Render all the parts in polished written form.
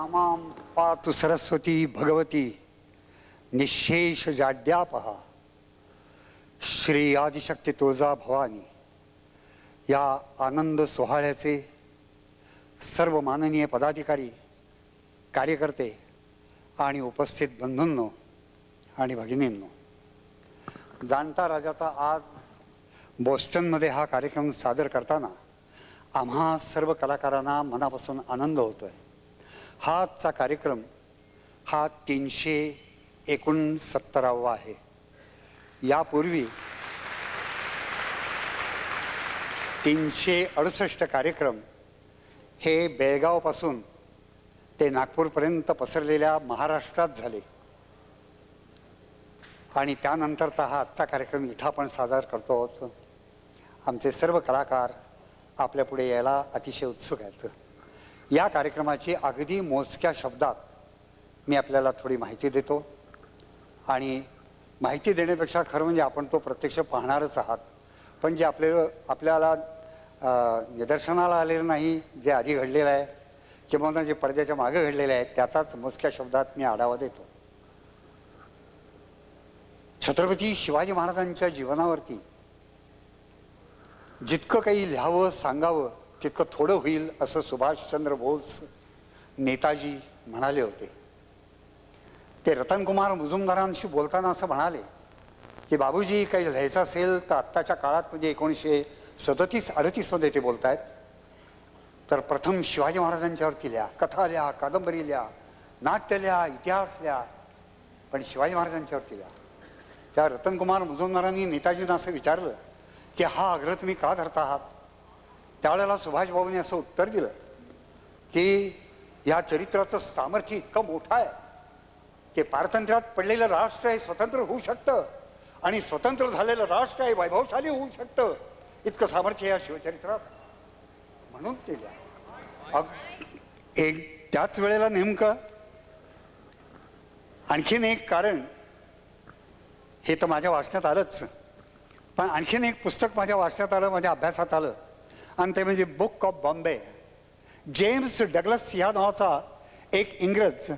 रामां पातु सरस्वती भगवती निशेष जाड्यापहा. श्री आदिशक्ती तुळजा भवानी या आनंद सोहळ्याचे सर्व माननीय पदाधिकारी, कार्यकर्ते आणि उपस्थित बंधूंनो आणि भगिनींनो, जाणता राजाचा आज बोस्टनमध्ये हा कार्यक्रम सादर करताना आम्हा सर्व कलाकारांना मनापासून आनंद होतोय. हा आजचा कार्यक्रम हा 369वा आहे. यापूर्वी 368 कार्यक्रम हे बेळगावपासून ते नागपूरपर्यंत पसरलेल्या महाराष्ट्रात झाले आणि त्यानंतरचा हा आजचा कार्यक्रम इथं आपण सादर करतो आहोत. आमचे सर्व कलाकार आपल्या पुढे यायला अतिशय उत्सुक आहेत. या कार्यक्रमाची अगदी मोजक्या शब्दात मी आपल्याला थोडी माहिती देतो आणि माहिती देण्यापेक्षा खरं म्हणजे आपण तो प्रत्यक्ष पाहणारच आहात, पण जे आपल्याला निदर्शनाला आलेलं नाही, जे आधी घडलेलं आहे किंवा जे पडद्याच्या मागे घडलेले आहे, त्याचाच मोजक्या शब्दात मी आढावा देतो. छत्रपती शिवाजी महाराजांच्या जीवनावरती जितकं काही लिहावं सांगावं तितकं थोडं होईल असं सुभाषचंद्र बोस नेताजी म्हणाले होते. ते रतनकुमार मुजुमदारांशी बोलताना असं म्हणाले की बाबूजी काही लिहायचं असेल तर आत्ताच्या काळात म्हणजे 1937-38 मध्ये ते बोलत आहेत, तर प्रथम शिवाजी महाराजांच्यावरती लिहा, कथा लिहा, कादंबरी लिहा, नाट्य लिहा, इतिहास लिहा, पण शिवाजी महाराजांच्यावरती लिहा. त्या रतनकुमार मुजुमदारांनी नेताजींना असं विचारलं की हा आग्रह तुम्ही का धरता आहात? त्यावेळेला सुभाषबाबूंनी असं उत्तर दिलं की या चरित्राचं सामर्थ्य इतकं मोठं आहे की पारतंत्र्यात पडलेलं राष्ट्र हे स्वतंत्र होऊ शकतं आणि स्वतंत्र झालेलं राष्ट्र हे वैभवशाली होऊ शकतं, इतकं सामर्थ्य या शिवचरित्रात, म्हणून ते लिहा. त्याच वेळेला नेमकं आणखीन एक कारण, हे तर माझ्या वाचण्यात आलंच, पण आणखीन एक पुस्तक माझ्या वाचण्यात आलं, माझ्या अभ्यासात आलं, आणि ते म्हणजे book of Bombay. James Douglas या नावाचा एक इंग्रज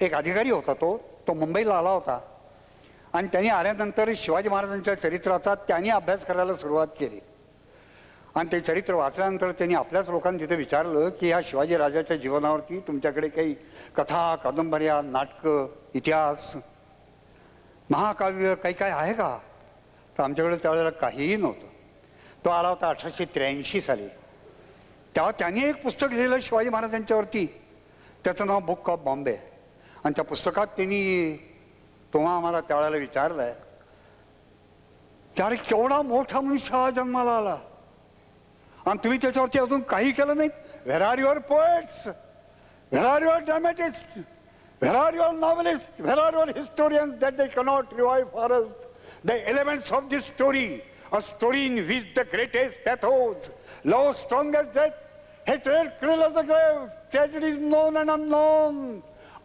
एक अधिकारी होता, तो मुंबईला आला होता आणि त्यांनी आल्यानंतर शिवाजी महाराजांच्या चरित्राचा त्यांनी अभ्यास करायला सुरुवात केली. आणि ते चरित्र वाचल्यानंतर त्यांनी आपल्याच लोकांना तिथे विचारलं की ह्या शिवाजी राजाच्या जीवनावरती तुमच्याकडे काही कथा, कादंबऱ्या, नाटकं, इतिहास, महाकाव्य काही काय आहे का? तर आमच्याकडे त्यावेळेला काहीही नव्हतं. तो आला होता 1883 साली. तेव्हा त्यांनी एक पुस्तक लिहिलं शिवाजी महाराजांच्यावरती, त्याचं नाव बुक ऑफ बॉम्बे. आणि त्या पुस्तकात त्यांनी तेव्हा आम्हाला त्यावेळेला विचारलंय की अरे केवढा मोठा मनुष्य हा जन्माला आला आणि तुम्ही त्याच्यावरती अजून काही केलं नाहीत. Where are your poets, where are your dramatist, where are your novelist, where are your historians that they cannot revive for us the elements of this story, a story in which the greatest pathos, love strong as death, hatred cruel as the grave, tragedies known and unknown,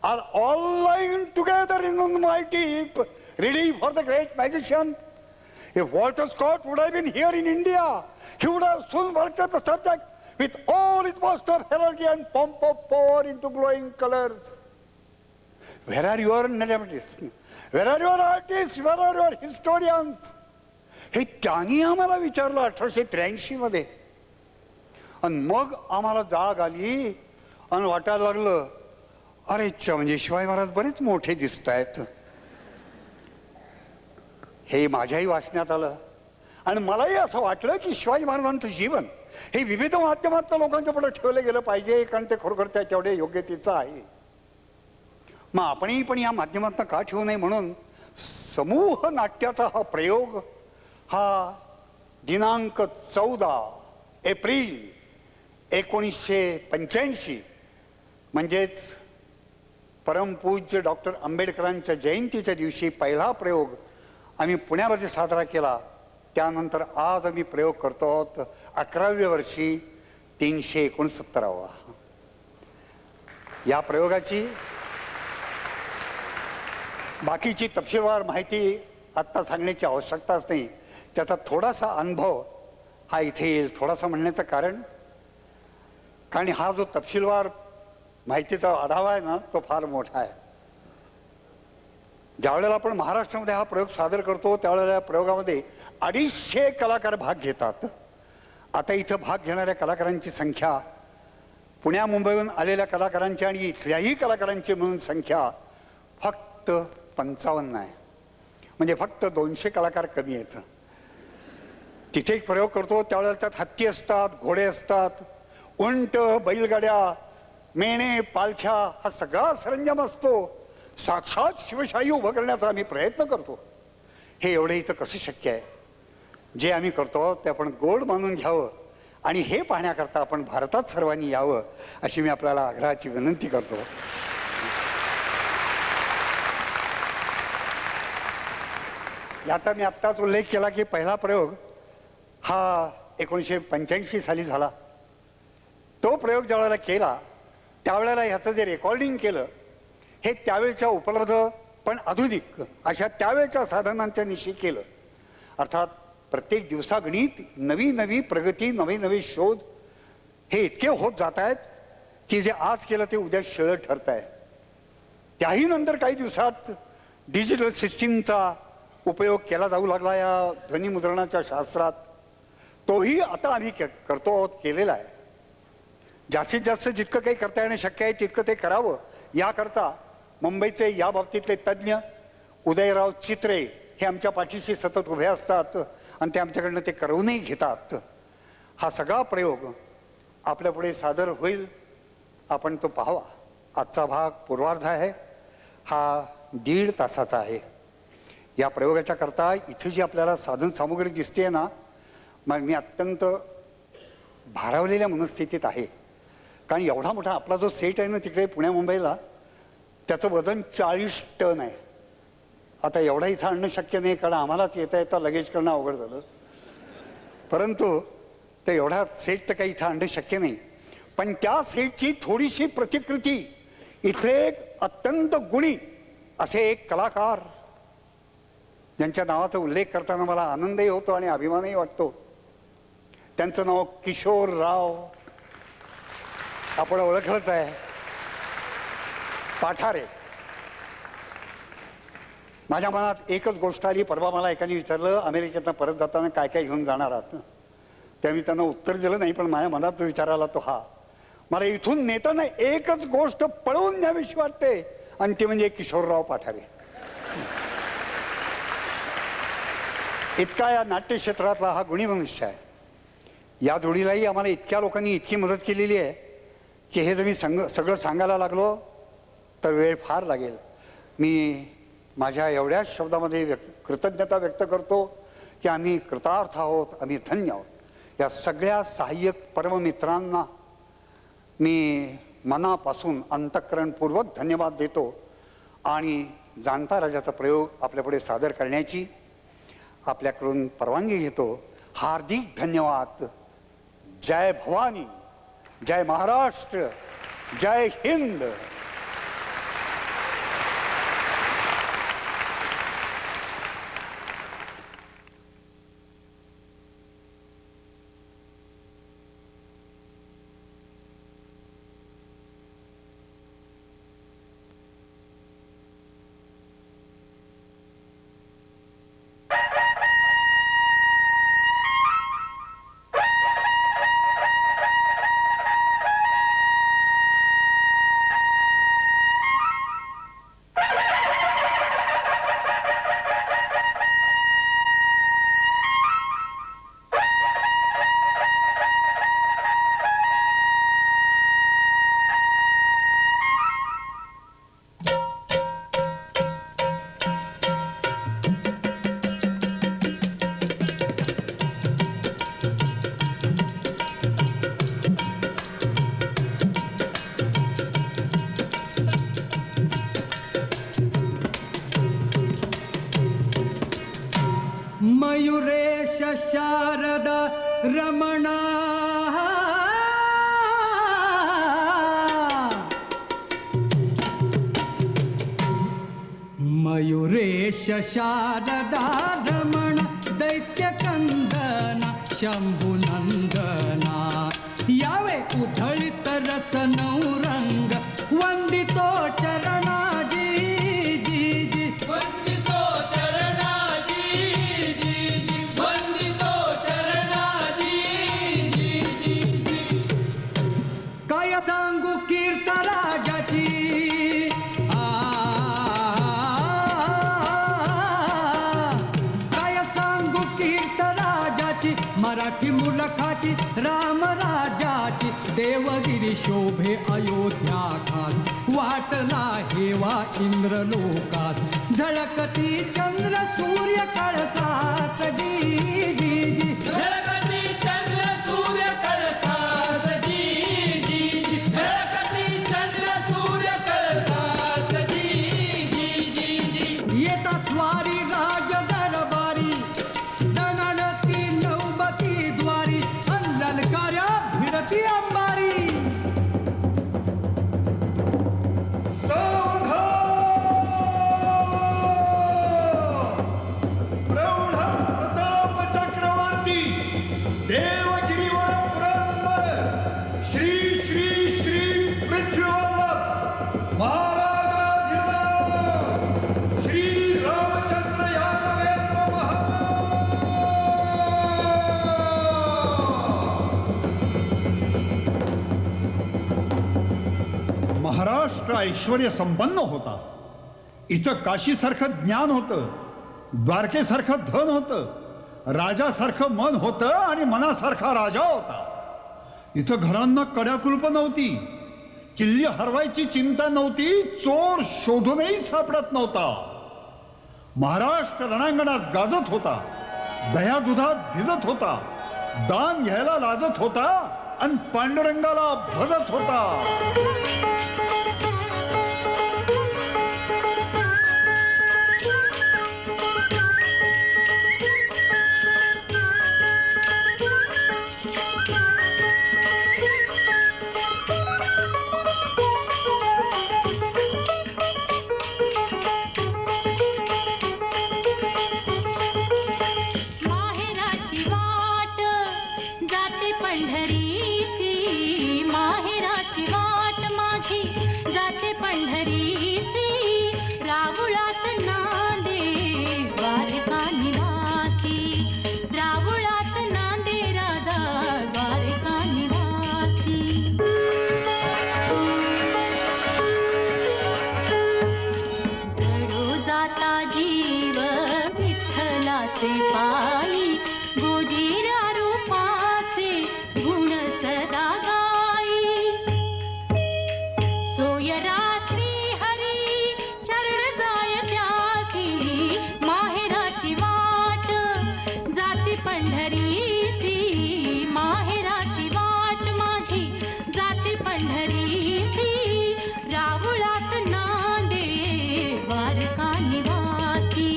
are all lying together in one mighty heap, ready for the great magician. If Walter Scott would have been here in India, he would have soon worked up the subject with all its boast of heraldry and pomp of power into glowing colors. Where are your dramatists? Where are your artists? Where are your historians? हे त्यांनी आम्हाला विचारलं 1883 मध्ये. आणि मग आम्हाला जाग आली आणि वाटायला लागलं अरे इच्छा म्हणजे शिवाजी महाराज बरेच मोठे दिसत आहेत. हे माझ्याही वाचण्यात आलं आणि मलाही असं वाटलं की शिवाजी महाराजांचं जीवन हे विविध माध्यमातून लोकांच्या पुढे ठेवलं गेलं पाहिजे, कारण ते खरोखर त्याच्यावढे योग्यतेचं आहे. मग आपणही पण या माध्यमातून का ठेवू नये म्हणून समूह नाट्याचा हा प्रयोग हा दिनांक 14 एप्रिल 1985 म्हणजेच परमपूज्य डॉक्टर आंबेडकरांच्या जयंतीच्या दिवशी पहिला प्रयोग आम्ही पुण्यामध्ये साजरा केला. त्यानंतर आज आम्ही प्रयोग करतो आहोत 11व्या वर्षी 369वा. या प्रयोगाची बाकीची तपशीलवार माहिती आत्ता सांगण्याची आवश्यकताच नाही. त्याचा थोडासा अनुभव हा इथे येईल. थोडासा म्हणण्याचं कारण हा जो तपशीलवार माहितीचा आढावा आहे ना तो फार मोठा आहे. ज्यावेळेला आपण महाराष्ट्रामध्ये हा प्रयोग सादर करतो त्यावेळेला या प्रयोगामध्ये 250 कलाकार भाग घेतात. आता इथं भाग घेणाऱ्या कलाकारांची संख्या पुण्या मुंबईहून आलेल्या कलाकारांची आणि इथल्याही कलाकारांची मिळून संख्या फक्त 55 आहे. म्हणजे फक्त 200 कलाकार कमी आहेत. तिथे एक प्रयोग करतो त्यावेळेला त्यात हत्ती असतात, घोडे असतात, उंट, बैलगाड्या, मेणे, पालख्या हा सगळा सरंजाम असतो. साक्षात शिवशाही उभं करण्याचा आम्ही प्रयत्न करतो. हे एवढे इथं कसं शक्य आहे? जे आम्ही करतो ते आपण गोड मानून घ्यावं आणि हे पाहण्याकरता आपण भारतात सर्वांनी यावं अशी मी आपल्याला आग्रहाची विनंती करतो. याचा मी आत्ताच उल्लेख केला की पहिला प्रयोग हा 1985 साली झाला. तो प्रयोग ज्यावेळेला केला त्यावेळेला ह्याचं जे रेकॉर्डिंग केलं हे त्यावेळच्या उपलब्ध पण आधुनिक अशा त्यावेळच्या साधनांच्या निशी केलं. अर्थात प्रत्येक दिवसागणित नवी नवी प्रगती, नवे नवे शोध हे इतके होत जात आहेत की जे आज केलं ते उद्या शिळं ठरत आहे. त्याही नंतर काही दिवसात डिजिटल सिस्टीमचा उपयोग केला जाऊ लागला या ध्वनिमुद्रणाच्या शास्त्रात. तोही आता आम्ही करतो आहोत, केलेला आहे. जास्तीत जास्त जितकं काही करता येणं शक्य आहे तितकं ते करावं याकरता मुंबईचे या बाबतीतले तज्ज्ञ उदयराव चित्रे हे आमच्या पाठीशी सतत उभे असतात आणि ते आमच्याकडनं ते करवूनही घेतात. हा सगळा प्रयोग आपल्यापुढे सादर होईल, आपण तो पाहावा. आजचा भाग पूर्वार्ध आहे, हा 1.5 तासाचा आहे. या प्रयोगाच्या करता इथे जी आपल्याला साधन सामुग्री दिसते ना, मग मी अत्यंत भारावलेल्या मनस्थितीत आहे. कारण एवढा मोठा आपला जो सेट आहे ना तिकडे पुण्या मुंबईला त्याचं वजन 40 टन आहे. आता एवढा इथं आणणं शक्य नाही कारण आम्हालाच येता येता लगेज करणं अवघड झालं. परंतु ते एवढा सेट तर काही इथं आणणं शक्य नाही. पण त्या सेटची थोडीशी प्रतिकृती इथले एक अत्यंत गुणी असे एक कलाकार ज्यांच्या नावाचा उल्लेख करताना मला आनंदही होतो आणि अभिमानही वाटतो. त्यांचं नाव किशोरराव, आपण ओळखलंच आहे, पाठारे. माझ्या मनात एकच गोष्ट आली. परवा मला एकाने विचारलं अमेरिकेतनं परत जाताना काय काय घेऊन जाणार आहात. त्या मी त्यांना उत्तर दिलं नाही, पण माझ्या मनात जो विचार आला तो हा, मला इथून नेताना एकच गोष्ट पळवून न्यावीशी वाटते आणि ती म्हणजे किशोरराव पाठारे. इतका या नाट्य क्षेत्रातला हा गुणी मनुष्य आहे. या जोडीलाही आम्हाला इतक्या लोकांनी इतकी मदत केलेली आहे की हे जर मी सगळं सांगायला लागलो तर वेळ फार लागेल. मी माझ्या एवढ्याच शब्दामध्ये कृतज्ञता व्यक्त करतो की आम्ही कृतार्थ आहोत, आम्ही धन्य आहोत. या सगळ्या सहाय्यक परममित्रांना मी मनापासून अंतःकरणपूर्वक धन्यवाद देतो आणि जाणता राजाचा प्रयोग आपल्यापुढे सादर करण्याची आपल्याकडून परवानगी घेतो. हार्दिक धन्यवाद. जय भवानी, जय महाराष्ट्र, जय हिंद. मयुरेश शारदा रमणा मयुरेश शारदा रमण दैत्यकंदना शंभुनंदना यावे उधळीत रस नौरंग वंदितो चरणाजी जी जी वंदितो चरणाजी जी जी वंदितो चरणाजी जी जी काय सांगू कीर्तराजाची काय सांगू कीर्तराजाची मराठी मुलखाची रामराजाची देवगिरी शोभे अयोध्या खास वाटला हेवा इंद्रलोकास झळकती चंद्र सूर्य कळसात जी जी जी झळकती चंद्र सूर्य कळसास जी जी जी झळकती चंद्र सूर्य कळसास जी जी जी जी येता स्वारी राज दरबारी दणदती नौबती द्वारी ललकार्या भिडती अंबारी प्रौढ प्रताप चक्रवर्ती देवगिरीवर पुरंदर श्री श्री श्री पृथ्वीवल्लभ महाराजाधिराज श्री रामचंद्र यादवेंद्र महाराष्ट्र ऐश्वर्य संपन्न होता. इथं काशीसारखं ज्ञान होतं, द्वारकेसारखं धन होतं, राजासारखं मन होतं आणि मनासारखा राजा होता. इथं घरांना कड्याकुलप नव्हती, किल्ले हरवायची चिंता नव्हती, चोर शोधूनही सापडत नव्हता. महाराष्ट्र रणांगणात गाजत होता, दह्या दुधात भिजत होता, दान घ्यायला लाजत होता आणि पांडुरंगाला भजत होता. माहेराची वाट जाते पंढरीसी माहेराची वाट माझी जाते पंढरीसी राहुळात नांदे द्वारका निवासी राहुळात नांदे राजा द्वारका निवासी रडो जाता जीव विठ्ठलाचे पायी गोजिऱ्या रूपाचे गुण सदा गाई सोयरा श्री हरी शरण जाय त्यासी माहेराची वाट जाती पंढरीसी माहेराची वाट माझी जाती पंढरीसी राहुळात नांदे द्वारका निवासी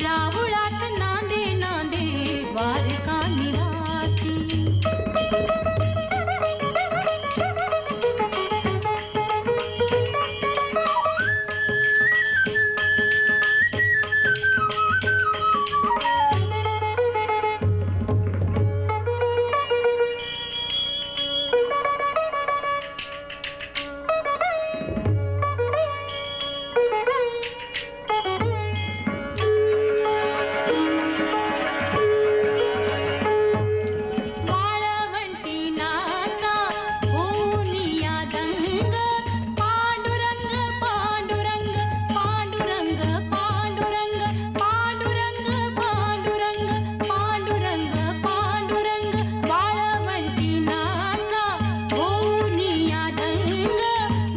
राहुळात नांदे नांदे द्वारका निवासी वाळवंटी नाचा होनिया दंग पांडुरंग पांडुरंग पांडुरंग पांडुरंग पांडुरंग पांडुरंग पांडुरंग पांडुरंग वाळवंटी नाचा होनिया दंग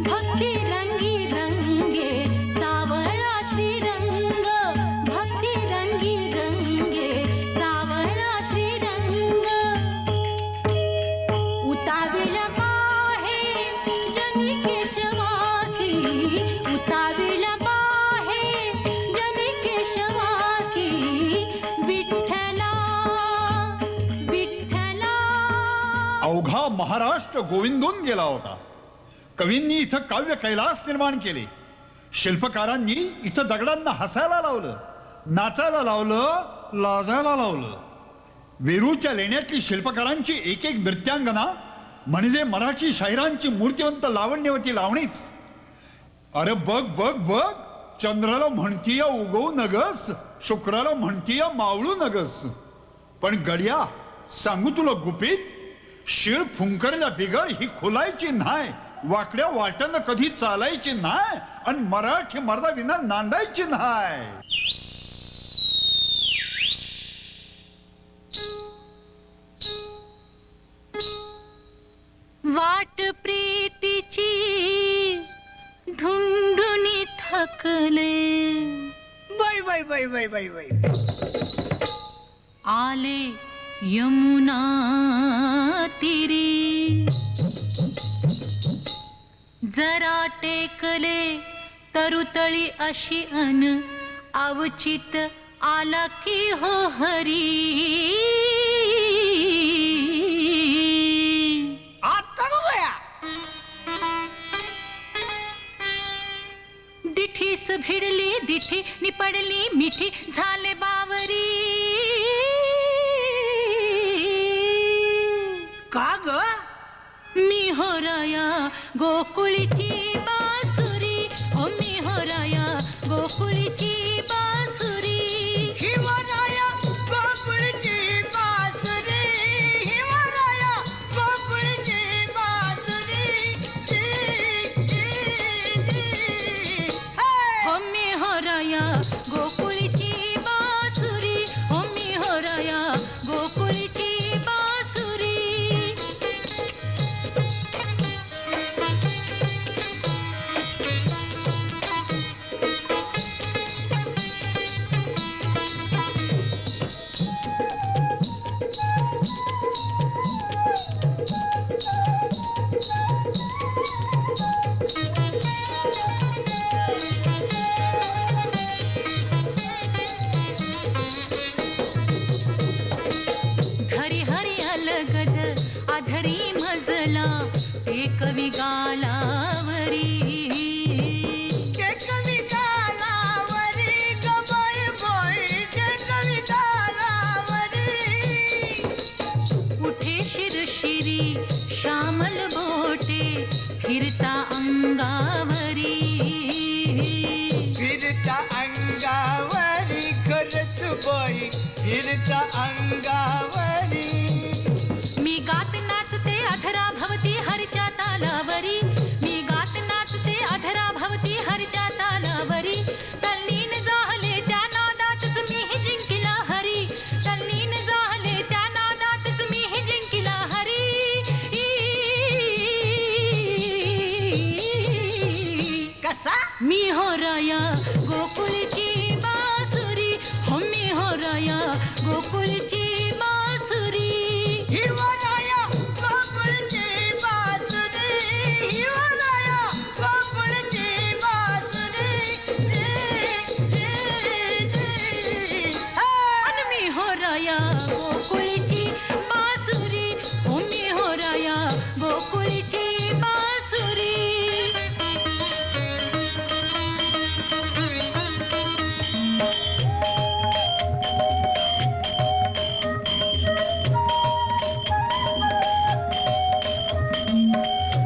भक्ती रंगी रंगे सावळा श्रीरंग भक्ती रंगी रंगे सावळा श्रीरंग उताविल पाहे जनी केशवासी उताविल पाहे जनी केशवासी विठ्ठला विठ्ठला अवघा महाराष्ट्र गोविंदून गेला होता. कवींनी इथं काव्य कैलास निर्माण केले. शिल्पकारांनी इथं दगडांना हसायला लावलं, नाचायला लावलं, लाजायला लावलं. वेरूळच्या लेण्यातली शिल्पकारांची एक एक नृत्यांगना म्हणजे मराठी शाहिरांची मूर्तिवंत लावण्यवती लावणीच अरे बघ बघ बघ, चंद्राला म्हणतीय उगवू नगस, शुक्राला म्हणतीय मावळू नगस. पण गड्या सांगू तुला गुपित, शिळ फुंकरल्या बिगर ही खुलायची नाही, वाकड्या वाट्यानं कधी चालायची नाही, आणि मराठी मर्दा विना नांदायची नाही. वाट प्रीतीची धुंडुनी थकले, बाई बाई बाई बाई बाई बाई. आले यमुना तीरी, जरा टेकले तरुतळी अशी अन अवचित आला की हो हरी. आता ग बया. दिठीस भिडली दिठी निपडली मिठी, झाले बावरी. का ग? मी हो राया गोकुळीची बासुरी, हो मी हो राया गोकुळीची बासुरी. हिवराया गोकुळची बासुरी, हिवराया गोकुळची बासुरी. जी, जी, जी. हो मी हो राया गोकुळीची बासुरी, हो मी हो राया गोकुळीची बासुरी. घरी हरी अलगद आधरी मजला, एक गालावरी. जे कवितालावरी ग बाई बाई, जे कवितालावरी. उठे शिरशिरी श्यामल बोटे, फिरता अंगावरी. फिरता अंगावरी खरच बाई, फिरता अंगावरी. मी गात नाचते अधरा भवती हरच्या तालावरी, मी गात नाचते अधरा भवती हरच्या तालावरी. तल्लीन झाले त्या नादातच मीही जिंकिला हरी, तल्लीन झाले त्या नादातच मीही जिंकिला हरी. कसा? मी हो राया गोकुळची बासुरी, हो मी हो राया गोकुळची बासुरी. हिवराया गोकुळची बासुरी, हिवराया गोकुळची बासुरी. जी, जी, जी. अन मी हो राया गोकुळची बासुरी, हो मी हो राया गोकुळची बासुरी.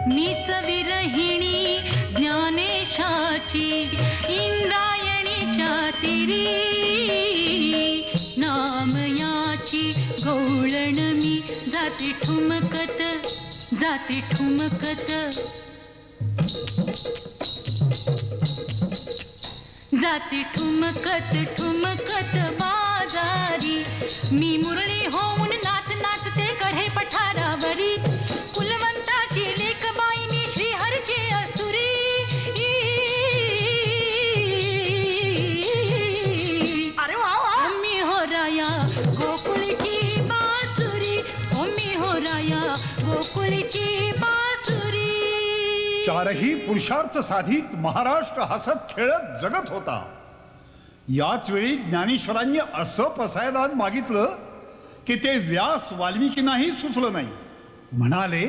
मीच विरहिणी ज्ञानेशाची इंद्रायणीच्या तिरी, नामयाची गवळण मी जाते ठुमकत, जाते ठुमकत, जाते ठुमकत ठुमकत बाजारी. मी मुरळी होऊन नाच नाचते कढे पठारावरी, कुलवंताची लेकबाई मी श्रीहरची अस्तुरी. अरे वा वा. मी हो राया गोकुळची बासुरी, हो मी हो राया गोकुळची बासुरी. चारही पुरुषार्थ साधित महाराष्ट्र हसत खेळत जगत होता. याच वेळी ज्ञानेश्वरांनी असं पसायदान मागितलं की ते व्यास वाल्मिकींनाही सुचलं नाही. म्हणाले,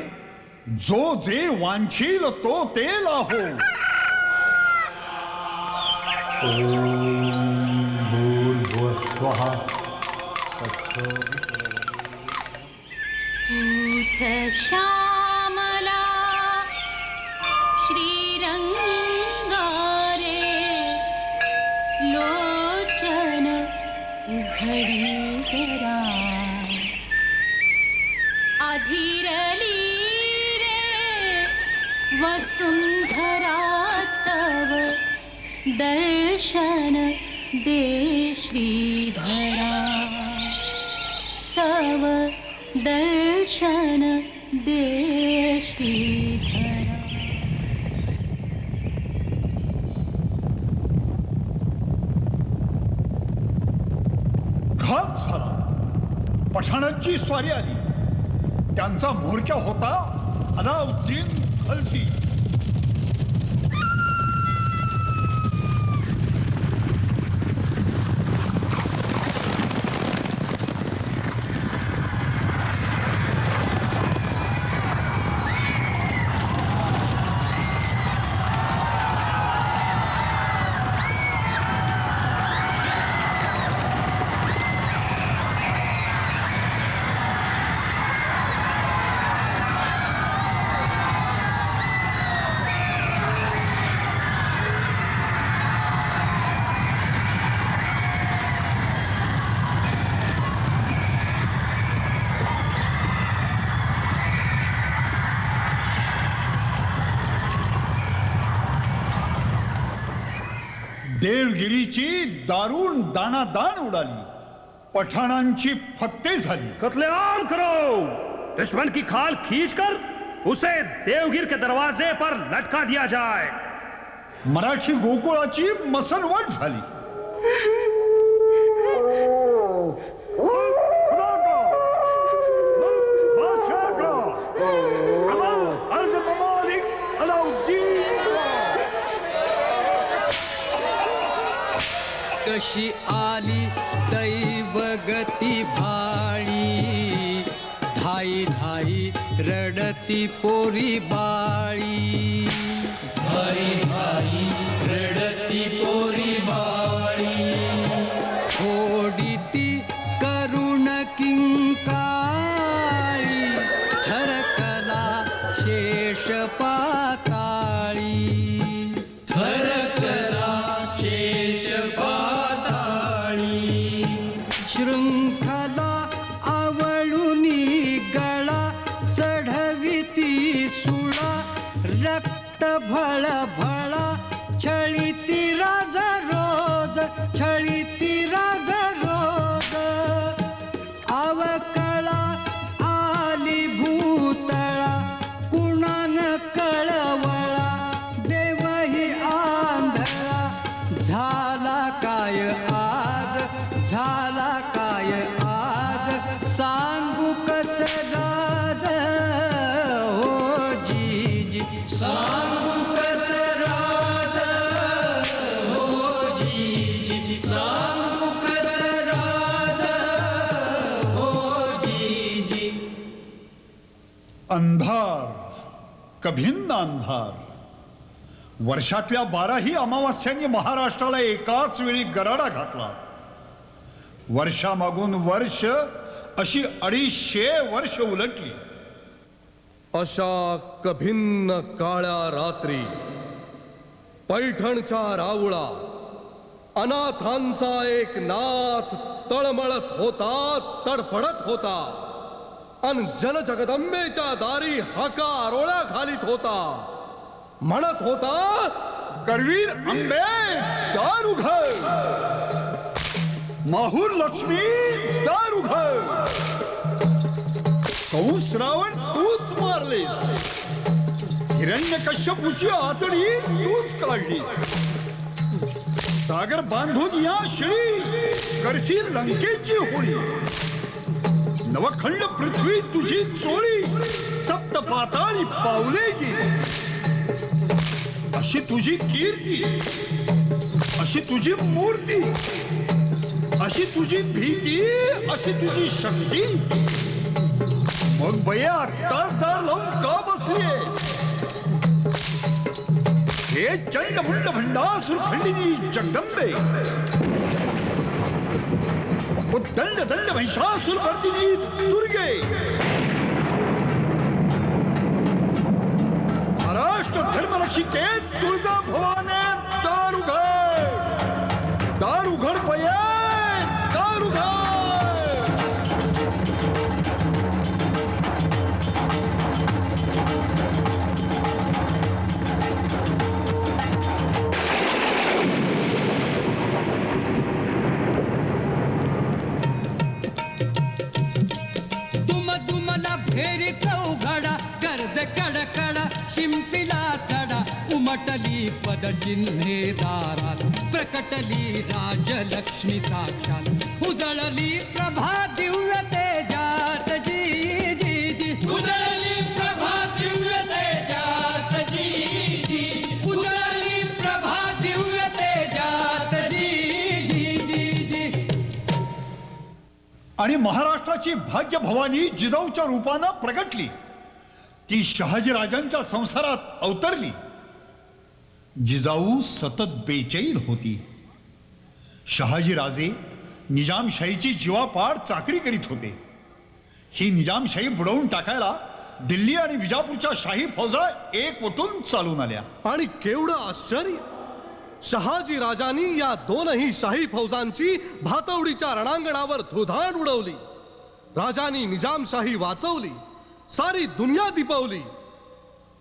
जो जे वांछील तो ते लाहो. पूत श्यामला श्रीरंगा लोचन घडी जरा अधीरली रे वसुंधरा तव दर्शन दे श्रीधरा तव दर्शन दे श्रीधरा. घात झाला. पठाणांची स्वारी आली. त्यांचा म्होरक्या होता अलाउद्दीन खलजी. देवगिरीची दारुण दाणादाण उडाली. पठाणांची फत्ते झाली. कत्लेआम करो, दुश्मन की खाल खींच कर उसे देवगिर के दरवाजे पर लटका दिया जाए. मराठी गोकुळाची मसलवट झाली. कशी आली दैवगती भाळी, धाई धाई रडती पोरी बाळी. धाई धाई रडती पोरी बाळी. थोडी करुण किंकाळी, थरकला शेष पाताळी. थरकला शेष शृंखला आवळुनी गळा चढविती सुळा. रक्त भळभळा छळीती राज रोज, छळीती राज रोज. अवकळा आली भूतळा, कुणान कळवळा देवही आंधळा. झाला काय आज, झाला काय आज, सांगू कस राज हो जीजी. सांगू कस राज हो जीजी. सांगू कस राज हो जीजी. अंधार, कभिन्न अंधार. वर्षातल्या 12ही अमावास्यांनी महाराष्ट्राला एकाच वेळी गराडा घातला. वर्षामागून वर्ष अशी 250 वर्ष उलटली. अशा कभिन्न काळ्या रात्री पैठणच्या राऊळा अनाथांचा एक नाथ तळमळत होता, तडफडत होता. अन जनजगदंबेच्या दारी हाका आरोळ्या घालीत होता. म्हणत होता, करवीर अंबे दार उघड, माहूर लक्ष्मी दार उघड. कंस रावण तूच मारलीस, हिरण्यकश्यपूची आतडी तूच काढलीस. सागर बांधून या शिळी करशील लंकेची होळी. नवखंड पृथ्वी तुझी चोळी, सप्त पाताळी पावले गेली. अशी तुझी कीर्ती, अशी तुझी मूर्ती, अशी तुझी भीती, अशी तुझी शक्ती. मग बया आत्ताच दार लावून का बसलीये? हे चंड मुंड भंडासुर खंडिनी जगदंबे, उद्दंड दंड महिषासुर वर्दिनी दुर्गे, महाराष्ट्र धर्मरक्षिके तुळजा भवाने दार उघड. उमटली पदचिन्हे दारात, प्रकटली राजलक्ष्मी साक्षात, उजळली प्रभा दिव्य तेजात जी जी जी, उजळली प्रभा दिव्य तेजात जी जी, उजळली प्रभा दिव्य तेजात जी जी जी जी. आणि महाराष्ट्राची भाग्य भवानी जिजाऊच्या रूपानं प्रगटली. ती शहाजीराजांच्या संसारात अवतरली. जिजाऊ सतत बेचैन होती. शहाजीराजे निजामशाहीची जीवापाड चाकरी करीत होते. ही निजामशाही बुडवून टाकायला दिल्ली आणि विजापूरच्या शाही फौजा एकवटून चालून आल्या. आणि केवढं आश्चर्य, शहाजी राजांनी या दोनही शाही फौजांची भातवडीच्या रणांगणावर धुधाण उडवली. राजांनी निजामशाही वाचवली, सारी दुनिया दिपवली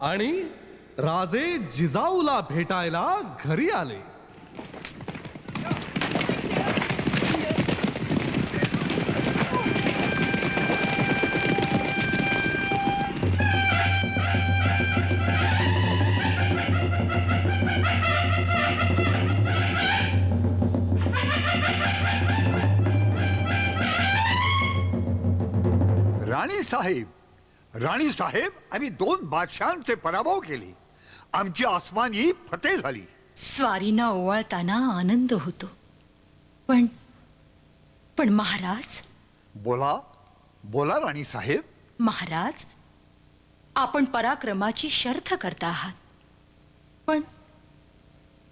आणि राजे जिजाऊला भेटायला घरी आले. राणी साहेब आम्ही 2 बादशहांचे पराभव केले. आमची आसमानी फतेह झाली. स्वारीना ओवाळताना आनंद होतो, पण पण महाराज. बोला बोला राणी साहेब. महाराज, आपण पराक्रमाची शर्थ करता आहात, पण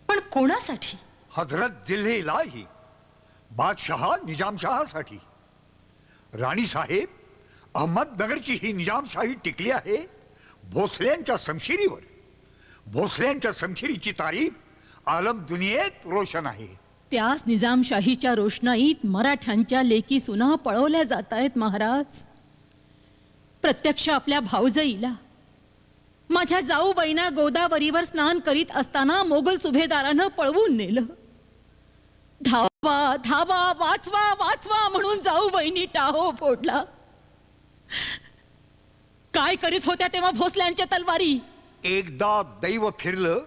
पण कोणासाठी? हजरत दिल्ली इलाही, बादशहा निजामशहासाठी. राणी साहेब, अहमदनगरची ही निजामशाही टिकली आहे भोसल्यांच्या शमशिरीवर. भोसल्यांच्या शमशिरीची तारीफ आलम दुनियेत रोशन आहे. त्याच निजामशाहीच्या रोषणाईत मराठ्यांच्या लेकी सुना पळवल्या जात आहेत महाराज. प्रत्यक्ष आपल्या भाऊजाईला, माझ्या जाऊबाईंना गोदावरीवर स्नान करीत असताना मोगल सुभेदारानं पळवून नेलं. धावा धावा, वाचवा वाचवा म्हणून जाऊबाईंनी टाहो फोडला. काय करीत होत्या तेव्हा भोसल्यांच्या तलवारी? एकदा दैव फिरलं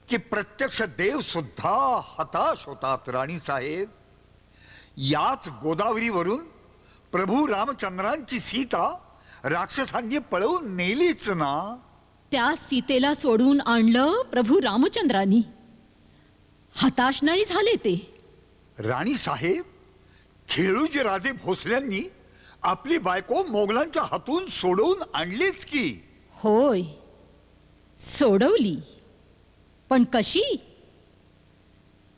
की प्रत्यक्ष देव सुद्धा हताश होतात. राणी साहेब, याच गोदावरीवरून प्रभू रामचंद्रांची सीता राक्षसांनी पळवून नेलीच ना. त्या सीतेला सोडून आणलं प्रभू रामचंद्रांनी. हताश नाही झाले ते. राणी साहेब, खेळूचे राजे भोसल्यांनी आपली बायको मोगलांच्या हातून सोडवून आणलीच की. होय, सोडवली. पण कशी?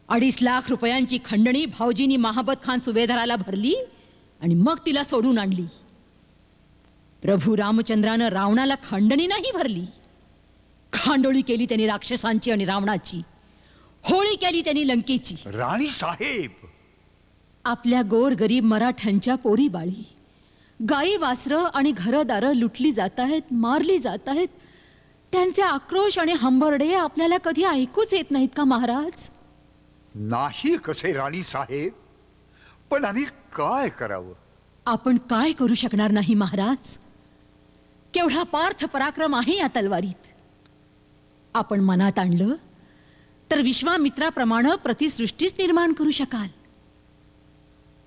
2.5 लाख रुपयांची खंडणी भाऊजींनी महाबत खान सुभेदाराला भरली आणि मग तिला सोडून आणली. प्रभू रामचंद्रानं रावणाला खंडणी नाही भरली, खांडोळी केली त्यांनी राक्षसांची आणि रावणाची. होळी केली त्यांनी लंकेची. राणी साहेब, आपल्या गोरगरीब मराठ्यांच्या पोरी बाळी, गाई वासरं आणि घरदारं लुटली जात आहेत, मारली जात आहेत. त्यांचे आक्रोश आणि हंबरडे आपल्याला कधी ऐकूच येत नाहीत का महाराज? नाही कसे राणी साहेब, पण आम्ही काय करावं? आपण काय करू शकणार नाही महाराज. केवढा पार्थ पराक्रम आहे या तलवारीत. आपण मनात आणलं तर विश्वामित्राप्रमाणे प्रतिसृष्टीच निर्माण करू शकाल.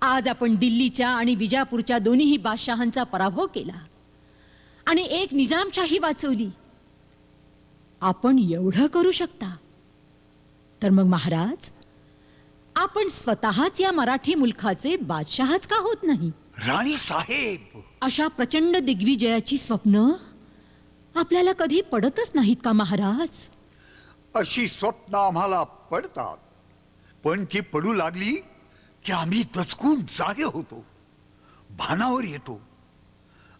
आज आपण दिल्लीच्या आणि विजापूरच्या दोन्हीही बादशहांचा पराभव केला आणि एक निजामशाही वाचवली. आपण एवढं करू शकता तर मग महाराज, आपण स्वतःच या मराठी मुलखाचे बादशहाच का होत नाही? राणी साहेब, अशा प्रचंड दिग्विजयाची स्वप्न आपल्याला कधी पडतच नाहीत का महाराज? अशी स्वप्न आम्हाला पडतात, पण ती पडू लागली की आम्ही दचकून जागे होतो, भानावर येतो.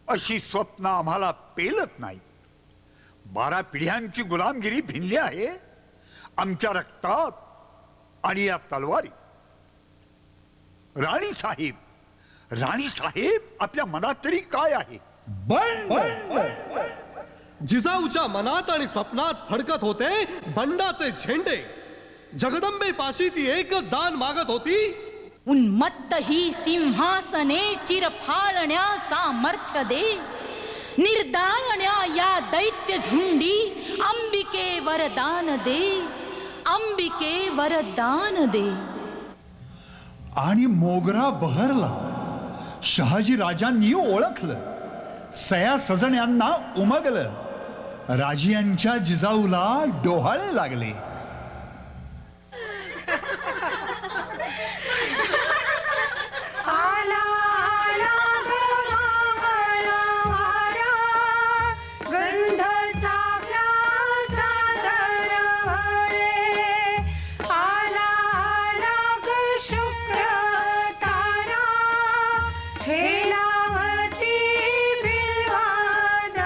अशी स्वप्न आम्हाला पेलत नाही. 12 पिढ्यांची गुलामगिरी भिनली आहे आमच्या रक्तात आणि या तलवारी. राणी साहेब, राणी साहेब, आपल्या मनात तरी काय आहे? जिजाऊच्या मनात आणि स्वप्नात फडकत होते बंडाचे झेंडे. जगदंबे पाशी ती एकच दान मागत होती, उन्मत्त ही सिंहासने चिरफाळण्या सामर्थ्य दे. निर्दाळण्या या दैत्य झुंडी अंबिके वरदान दे, अंबिके वरदान दे. आणि मोगरा बहरला. शहाजी राजांनी ओळखलं, सया सजण्यांना उमगलं. राजियांच्या जिजाऊला डोहाळे लागले. आला आला मंगळवारा, गंध चाफ्याचा दरवळे. आला आला ग शुक्र तारा, हेलावती बिल्वादळे.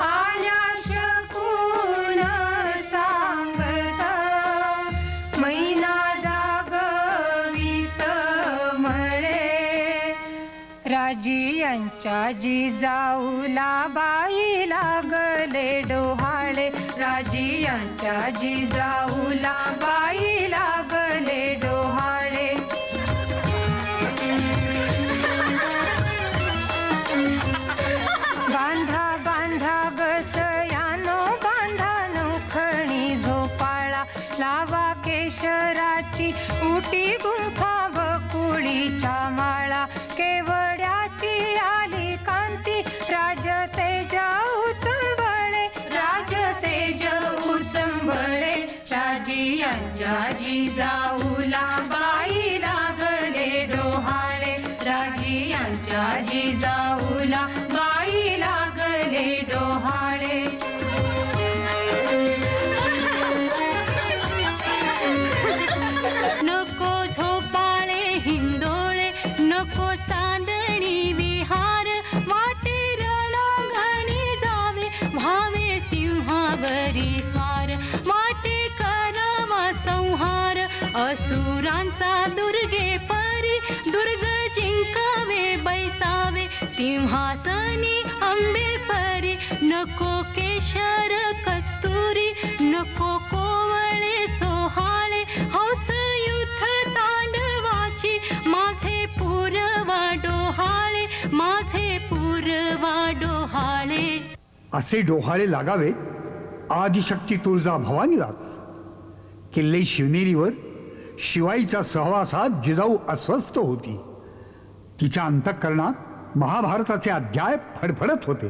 आल्या शकून सांगता, मैना जागवित मळे. राजियांच्या जिजाऊला बाई लागले डोहाळे. राजियांच्या जिजाऊला बाई लागले डोहाळे. बांधा बांधा गसयानो बांधा नौखणी झोपाळा. लावा केशराची उटी गुंफा बकुळीच्या माळा. केवड्याची आली कांती राजतेज उचंबळे. राजतेज उचंबळे. राजियांच्या जिजाऊला बाई लागले डोहाळे. राजियांच्या जिजाऊला बाई लागले डोहाळे. नको झोपाळे हिंदोळे, नको चांदणी विहार. वाटे रणांगणी जावे, व्हावे सिंहावरी स्वार. वाटे करावा संहार, असुरांचा दुर्गे परी. दुर्ग जिंकावे बैसावे, सिंहासनी अंबे परी. नको केशर कस्तुरी, नको कोवळे सोहाळे. हौस युथ तांडवाची, माझे पूर्वा डोहाळे. माझे पूर्वा डोहाळे. असे डोहाळे लागावे आदिशक्ती तुळजा भवानीलाच. किल्ले शिवनेरीवर शिवाईच्या सहवासात जिजाऊ अस्वस्थ होती. तिच्या अंतःकरणात महाभारताचे अध्याय फडफडत होते.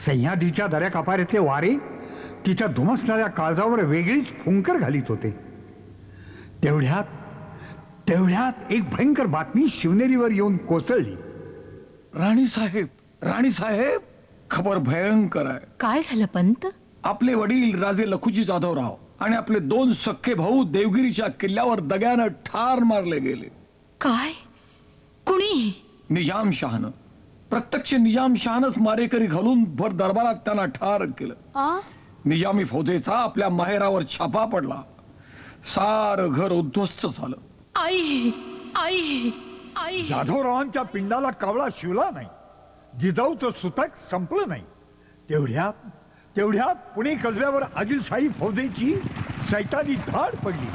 सह्याद्रीच्या दऱ्याकापाऱ्यातले वारे तिच्या धुमसणाऱ्या काळजावर वेगळीच फुंकर घालीत होते. तेवढ्यात एक भयंकर बातमी शिवनेरीवर येऊन कोसळली. राणी साहेब, खबर भयंकर आहे. काय झालं पंत? आपले वडील राजे लखुजी जाधवराव आणि आपले 2 सख्खे भाऊ देवगिरीच्या किल्ल्यावर दग्यानं ठार मारले गेले. काय? कुणी? निजामशहानं, प्रत्यक्ष निजामशहानच मारेकरी घालून भर दरबारात त्यांना ठार केलं. निजामी फौजेचा आपल्या माहेरावर छापा पडला. सार घर उद्ध्वस्त झालं. आई आई आई. जाधवरावांच्या पिंडाला कावळा शिवला नाही. जिजाऊचं सुतक संपलं नाही. तेवढ्यात पुणे कसब्यावर आदिलशाही फौजेची सैतानी धाड पडली.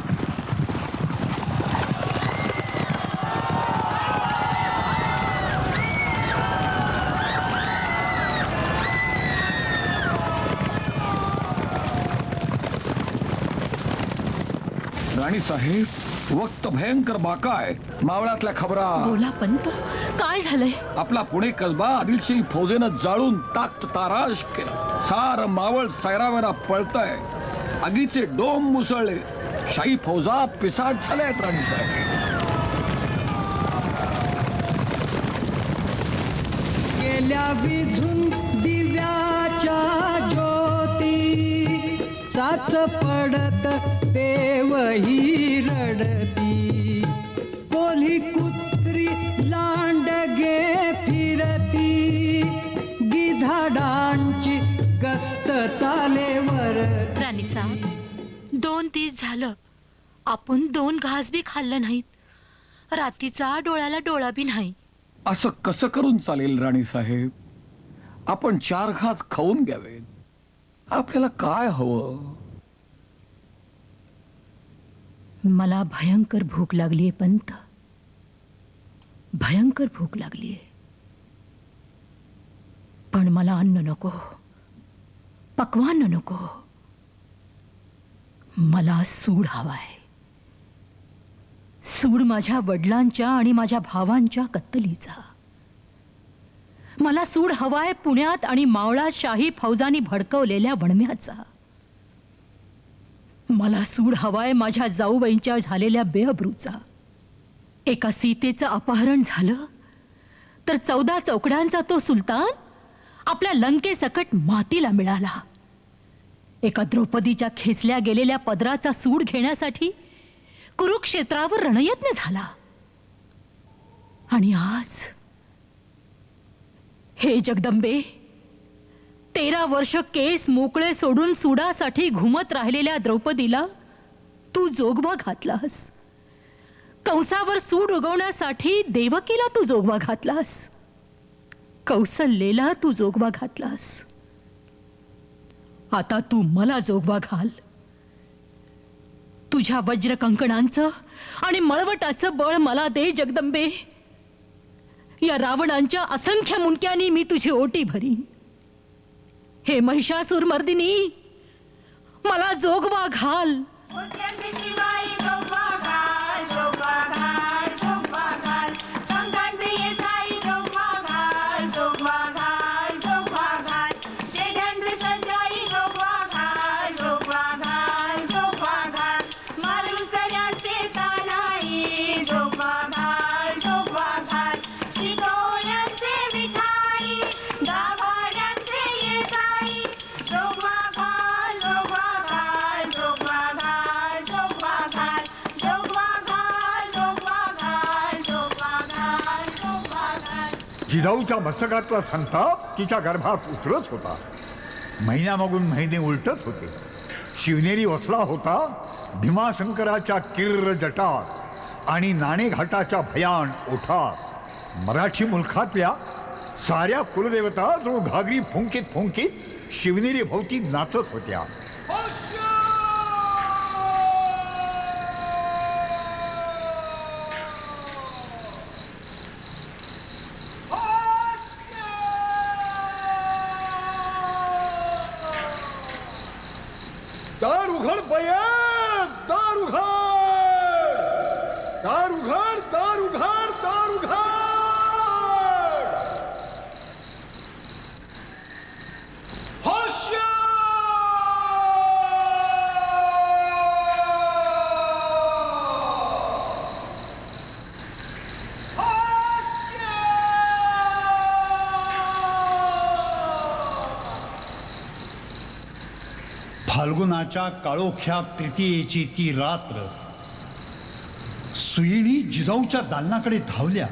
राणी साहेब, वक्त भयंकर बाका आहे. मावळातल्या खबरा. बोला पंत, काय झालंय? आपला पुणे कसबा आदिलशाही फौजेनं जाळून ताक्त ताराश केलं. सार मावळ सैरावेरा पळतय. आगीचे डोम मुसळले. शाही फौजा पिसाट झाल्या आहेत. राणी साहेब, गेल्या विझून दिव्याच्या ज्योती, साच पडत देवही रडती. कोल्ही कुत्री लांडगे फिरती, गिधाडांची गस्त चालेवर. राणीसाहेब, 2 दिवस झालं आपण 2 घास बी खाल्लं नाहीत. रात्रीचा डोळ्याला डोळा बी नाही. असं कसं करून चालेल राणी साहेब? आपण 4 घास खाऊन घ्यावेत. आपल्याला काय हवं? मला भयंकर भूक लागलीये पंत, भयंकर भूक लागलीये. पण मला अन्न नको, पक्वान्न नको. मला सूड हवाय. सूड माझ्या वडिलांच्या आणि माझ्या भावांच्या कत्तलीचा. मला सूड हवाय पुण्यात आणि मावळात शाही फौजांनी भडकवलेल्या वणम्याचा. मला सूड हवाय माझ्या जाऊबाईंच्या झालेल्या बेअब्रूचा. एका सीतेचं अपहरण झालं तर 14 चौकड्यांचा तो सुलतान आपल्या लंकेसकट मातीला मिळाला. एका द्रौपदीच्या खेचल्या गेलेल्या पदराचा सूड घेण्यासाठी कुरुक्षेत्रावर रणयत्न झाला. आणि आज हे जगदंबे, 13 वर्ष केस मोकळे सोडून सुडासाठी घुमत राहिलेल्या द्रौपदीला तू जोगवा घातलास. कंसावर सूड उगवण्यासाठी देवकीला तू जोगवा घातलास. कौसल्येला तू जोगवा घातलास. आता तू मला जोगवा घाल. तुझ्या वज्र कंकणांचं आणि मळवटाचं बळ मला दे जगदंबे. या रावणांच्या असंख्य मुंडक्यांनी मी तुझी ओटी भरीन. हे महिषासूर मर्दिनी, मला जोगवा घाल. जिजाऊच्या मस्तकातला संताप तिच्या गर्भात उतरत होता. महिन्यामागून महिने उलटत होते. शिवनेरी वसला होता भीमाशंकराच्या किर्र जटात आणि नाणेघाटाच्या भयान ओठात. मराठी मुलखातल्या साऱ्या कुलदेवता जणू घागरी फुंकीत फुंकीत शिवनेरी भोवती नाचत होत्या. दार उघड बया, दार उघड, दार उघड, दार उघड, दार उघड. होश्या! फाल्गुनाच्या काळोख्या तृतीयेची ती रात्र सुयिणी जिजाऊच्या दालनाकडे धावल्या.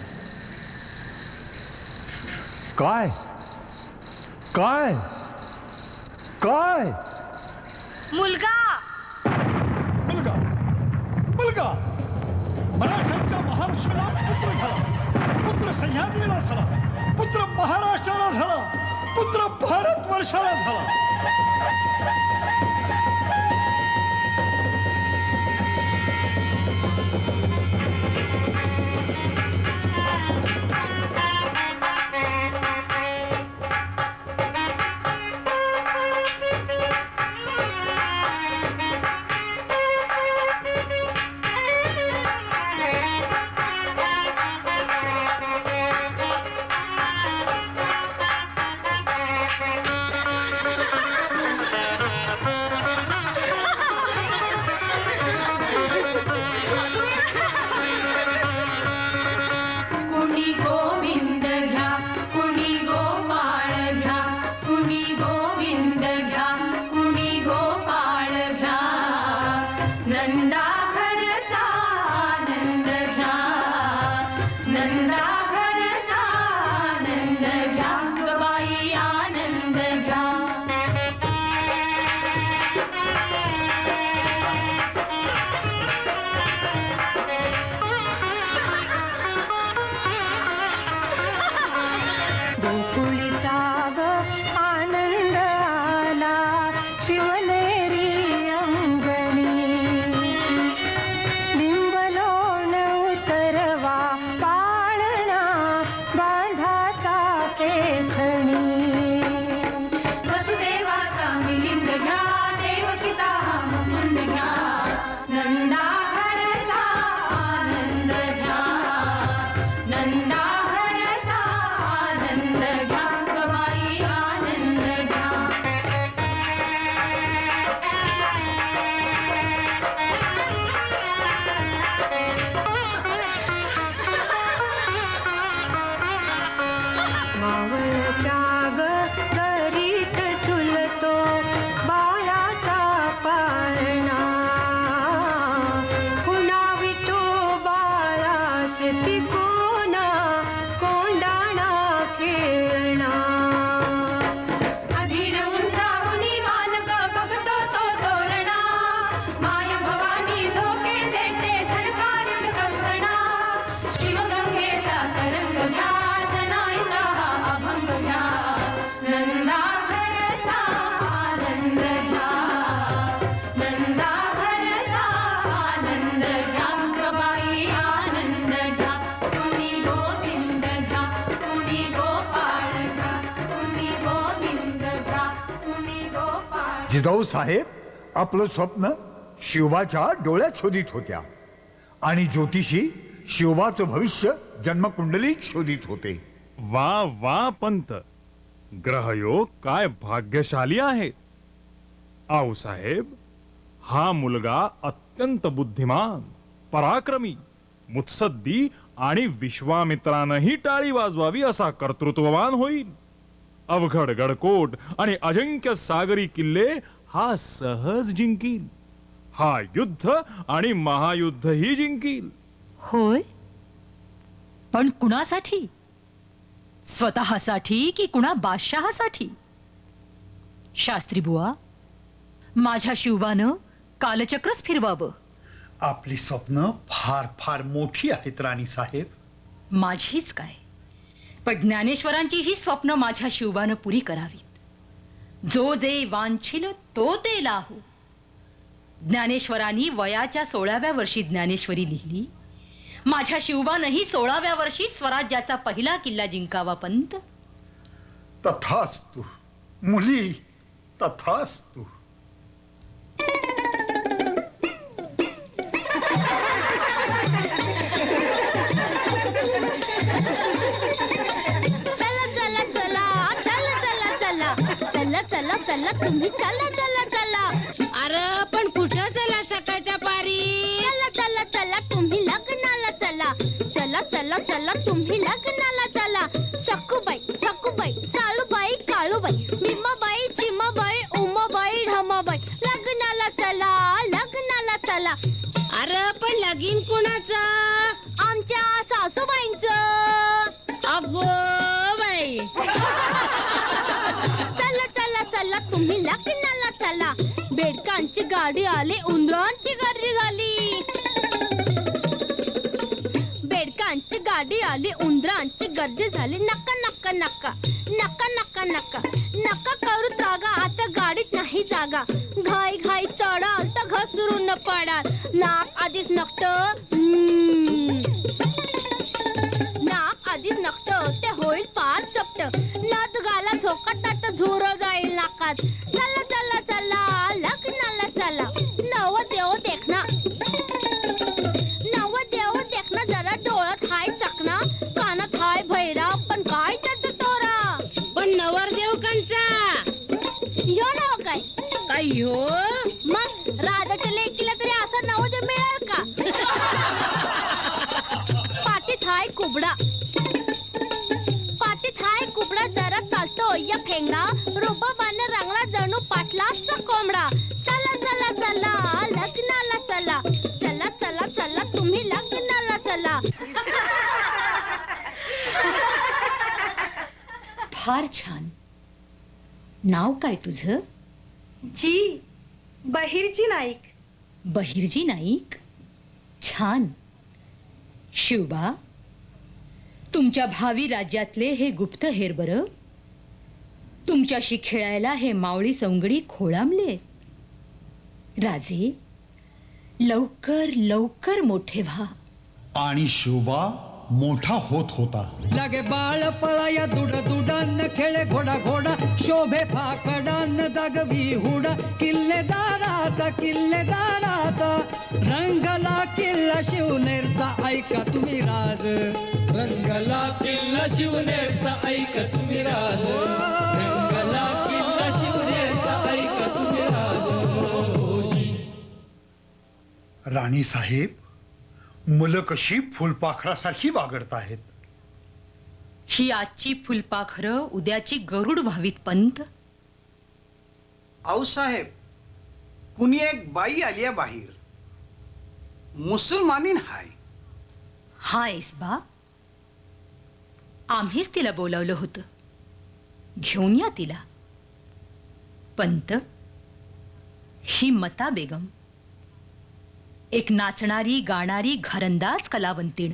काय काय काय मुलगा मुलगा मुलगा मराठ्यांच्या महालक्ष्मीला पुत्र झाला. पुत्र सह्याद्रीला झाला. पुत्र महाराष्ट्राला झाला. पुत्र भारतवर्षाला झाला. जिजाऊ साहेब आपलं स्वप्न शिवबाच्या डोळ्यात शोधित होत्या आणि ज्योतिषी शिवबाचं भविष्य जन्मकुंडलीत शोधित होते. वा वा पंत, ग्रहयोग काय भाग्यशाली आहेत. आऊसाहेब, हा मुलगा अत्यंत बुद्धिमान, पराक्रमी, मुत्सद्दी आणि विश्वामित्रानंही टाळी वाजवावी असा कर्तृत्ववान होईल. अवघड गडकोट आणि अजिंक्य सागरी किल्ले हा सहज जिंकील. हा युद्ध आणि महायुद्धही जिंकील. होय, पण कुणासाठी? स्वतःसाठी की कुणा बादशहासाठी? शास्त्री बुवा, माझ्या शिवबानं कालचक्रच फिरवावं. आपली स्वप्न फार फार मोठी आहेत राणी साहेब. माझीच काय, पण ज्ञानेश्वरांची ही स्वप्न माझ्या शिवबानं पुरी करावीत. जो जे वांछिल तो ते लाहो. ज्ञानेश्वरांनी वयाच्या 16व्या वर्षी ज्ञानेश्वरी लिहिली. माझ्या शिवबानंही 16व्या वर्षी स्वराज्याचा पहिला किल्ला जिंकावा. पंत, तथास्तु मुली, तथास्तु. चला चला तुम्ही चला चला चला. अरे पण कुठं चला सकाळच्या पारी? चला चला चला तुम्ही लग्नाला चला. चला चला चला तुम्ही लग्नाला चला. शकुबाई, ठकुबाई, साळूबाई, काळूबाई, भीमाबाई, चिमाबाई, उमाबाई, ढमाबाई, लग्नाला चला, लग्नाला चला. अरे पण लगीन कुणाचं? आमच्या सासूबाईंचं. अगो बाई. चला चला चला तुम्ही लग्नाला चला. बेडकांची गाडी आली, उंदरांची गर्दी झाली. बेडकांची गाडी आली, उंदरांची गर्दी झाली. नका नका नका नका नका नका नका करू जागा, आता गाडीत नाही जागा. घाई घाई चढाल तर घसरून पडाल. नाक आधीच नकट, नाक आधीच नकट, ते होईल पार चपट. नथ घाला झोकाटात झुर जाईल नाकात. चला चला चला लग्नाला चला. नवदेव देखना, नवदेव देखना, जरा डोळ्यात हाय चकना, कानात हाय भैरा, पण काय त्याचं तोरा. पण नवरदेव कंचा ह्यो नाव काय? काय ह्यो? मग राधाच्या लेकीला तरी असं नवदेव मिळेल का? पाठीत हाय कुबडा, पाठीत हाय कुबडा, जरा चालतो या फेंगडा. रुबाबाने रंगला जणू पाटलाचा कोंबडा. चला चला चला लग्नाला चला. चला चला चला तुम्ही लग्नाला चला. फार छान. नाव काय तुझं? जी बहिर्जी नाईक. बहिर्जी नाईक. छान. शिवबा, तुमच्या भावी राज्यातले हे गुप्त हेर बरं. तुमच्याशी खेळायला हे मावळी सवंगडी खोळांबले. राजे, लवकर लवकर मोठे व्हा. आणि शिवबा मोठा होत होता. लागे बाळ पळाया दुड दुडान खेळे घोडा घोडा. शोभे फाकडान जागवी हुडा. किल्लेदाराचा किल्लेदाराचा रंगला किल्ला शिवनेरचा. ऐका तुम्ही राज, रंगला किल्ला शिवनेरचा. ऐका तुम्ही राज, रंगला किल्ला शिवनेरचा. ऐका तुम्ही राज. राणी साहेब, मुलं कशी फुलपाखरासारखी बागडताहेत. ही आजची फुलपाखरं उद्याची गरुड व्हावीत. पंत, आऊसाहेब, कुणी एक बाई आली आहे बाहेर. मुसलमानीन हाय. हाय बा, आम्हीच तिला बोलावलं होतं. घेऊन या तिला. पंत, ही मता बेगम, एक नाचणारी गाणारी घरंदाज कलावंतीण.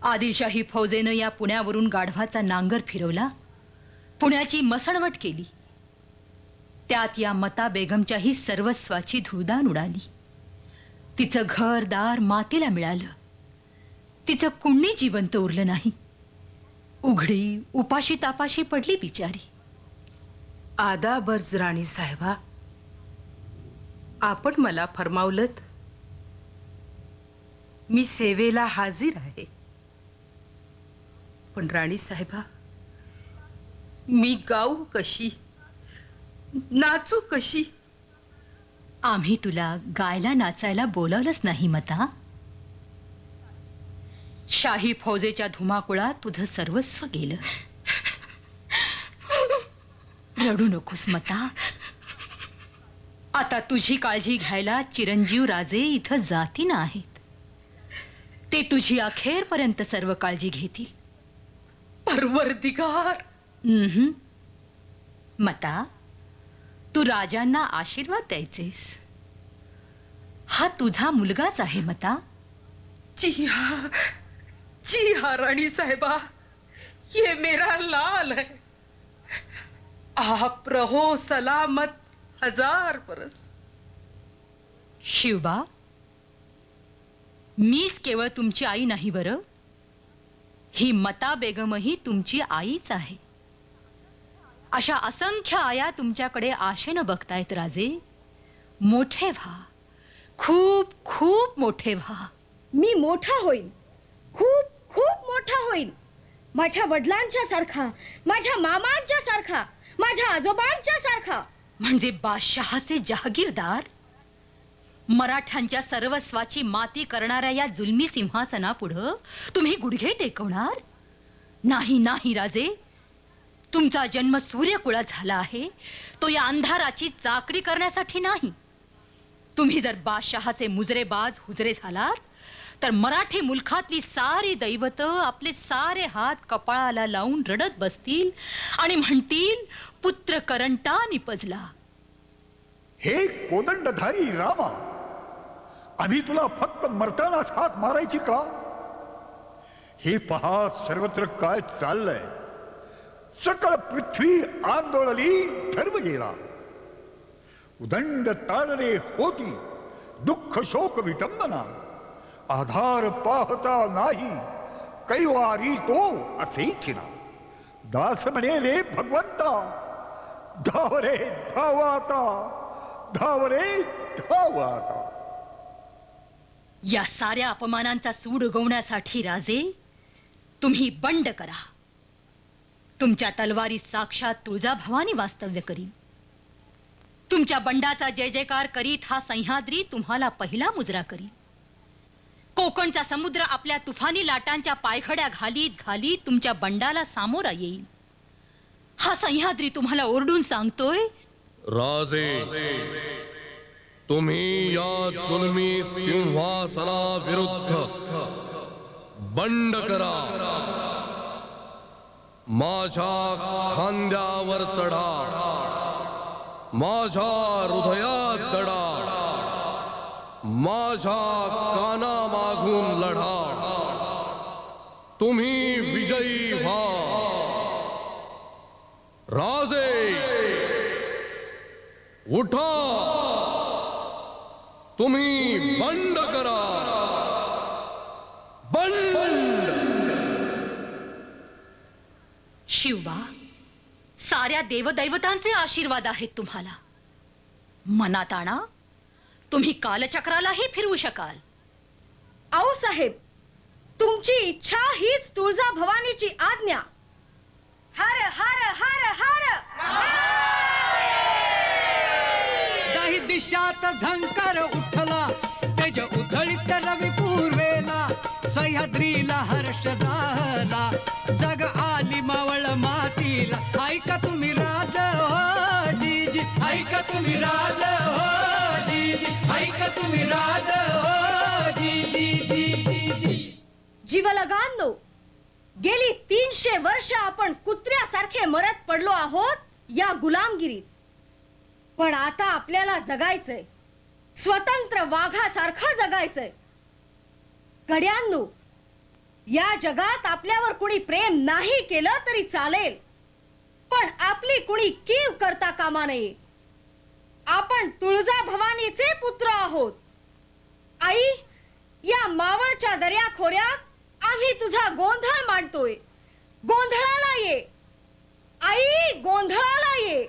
आदिलशाही फौजेनं या पुण्यावरून गाढवाचा नांगर फिरवला. पुण्याची मसणवट केली. त्यात या मता बेगमच्याही सर्वस्वाची धुळदाण उडाली. तिचं घरदार मातीला मिळालं. तिचं कुणी जिवंत उरलं नाही. उघडी उपाशी तापाशी पडली बिचारी. आदाबर्ज राणी साहेबा, आपण मला फरमावलत, मी सेवेला हाजीर आहे. पण राणी साहेबा, मी गाऊ कशी, नाचू कशी? आम्ही तुला गायला नाचायला बोलावलंच नाही मता. शाही फौजेच्या धुमाकुळात तुझं सर्वस्व गेलं. रडू नकोस मता. आता तुझी काळजी घ्यायला चिरंजीव राजे इथं जातीनं आहेत. ते तुझी अखेरपर्यंत सर्व काळजी घेतील. परवरदिगार. मता, तू राजांना आशीर्वाद द्यायचेस. हा तुझा मुलगाच आहे मता. जी हा राणी साहेबा, ये मेरा लाल है. आप रहो सलामत 1000 बरस. शिवबा, मीच केवळ तुमची आई नाही बरं. ही मता बेगमही तुमची आईच आहे. अशा असंख्य आया तुमच्याकडे आशेनं बघतायत राजे. मोठे व्हा, खूप खूप मोठे व्हा. मी मोठा होईन, खूप खूप मोठा होईन. माझ्या वडिलांच्या सारखा, माझ्या मामांच्या सारखा, माझ्या आजोबांच्या सारखा. म्हणजे बादशहाचे जहागीरदार. मराठ्यांच्या सर्वस्वाची माती करणाऱ्या या जुलमी सिंहासनापुढं तुम्ही गुडघे टेकवणार? नाही नाही राजे, तुमचा जन्म सूर्यकुळात झाला आहे तो या अंधाराची चाकरी करण्यासाठी नाही. तुम्ही जर बादशहाचे मुजरेबाज हुजरे झालात तर मराठी मुलखातली सारी दैवत आपले सारे हात कपाळाला लावून रडत बसतील आणि म्हणतील, पुत्र करंटा निपजला. हे कोदंडधारी रामा, आम्ही तुला फक्त मरतानाच हाक मारायची का? हे पहा सर्वत्र काय चाललंय. सकळ पृथ्वी आंदोळली, धर्म गेला. उदंड ताळले होती, दुःख शोक विटंबना. आधार पाहता नाही, कैवारी तो असेच ना. दास म्हणे रे भगवंता, धाव रे धाव आता, धाव रे धाव आता. या साऱ्या अपमानांचा सूड उगवण्यासाठी राजे तुम्ही बंड करा. तुमच्या तलवारी साक्षात तुळजाभवानी वास्तव्य करीन. तुमच्या बंडाचा जय जयकार करीत हा सह्याद्री तुम्हाला पहिला मुजरा करीन. कोकणचा समुद्र आपल्या तुफानी लाटांच्या पायघड्या घालीत घालीत तुमच्या बंडाला सामोरा येईल. हा सह्याद्री तुम्हाला ओरडून सांगतोय, राजे, तुम्ही या जुलमी सिंहासना विरुद्ध बंड करा. माझ्या खांद्यावर चढा, माझ्या हृदयात दडा, माझ्या काना मागून लढा. तुम्ही विजयी व्हा. राजे उठा, तुम्ही बंड करा. बंड. शिवबा, साऱ्या देवदैवतांचे आशीर्वाद आहेत तुम्हाला. मनात आणा, तुम्ही कालचक्रालाही फिरवू शकाल. आओ साहेब, तुमची इच्छा हीच तुळजा भवानीची आज्ञा. हर हर हर हर. दाही दिशात झंकार उठला, तेज उधळीत रवी पूर्वेला. सह्याद्रीला हर्ष झाला, जग आली मावळ मातीला. ऐका तुम्ही राज हो जीजी, ऐका तुम्ही राज हो जीजी, ऐका तुम्ही राज हो जीजी जी जी जी. जीवलगांनो, गेली 300 वर्ष आपण कुत्र्यासारखे मरत पडलो आहोत या गुलामगिरीत. पण आता आपल्याला जगायचंय, स्वतंत्र वाघासारखं जगायचंय. गड्यांनो, या जगात आपल्यावर कुणी प्रेम नाही केलं तरी चालेल, पण आपली कुणी कीव करता कामा नये. आपण तुळजा भवानीचे पुत्र आहोत. आई, या मावळच्या दर्याखोऱ्यात आम्ही तुझा गोंधळ मांडतोय. गोंधळाला ये आई, गोंधळाला ये.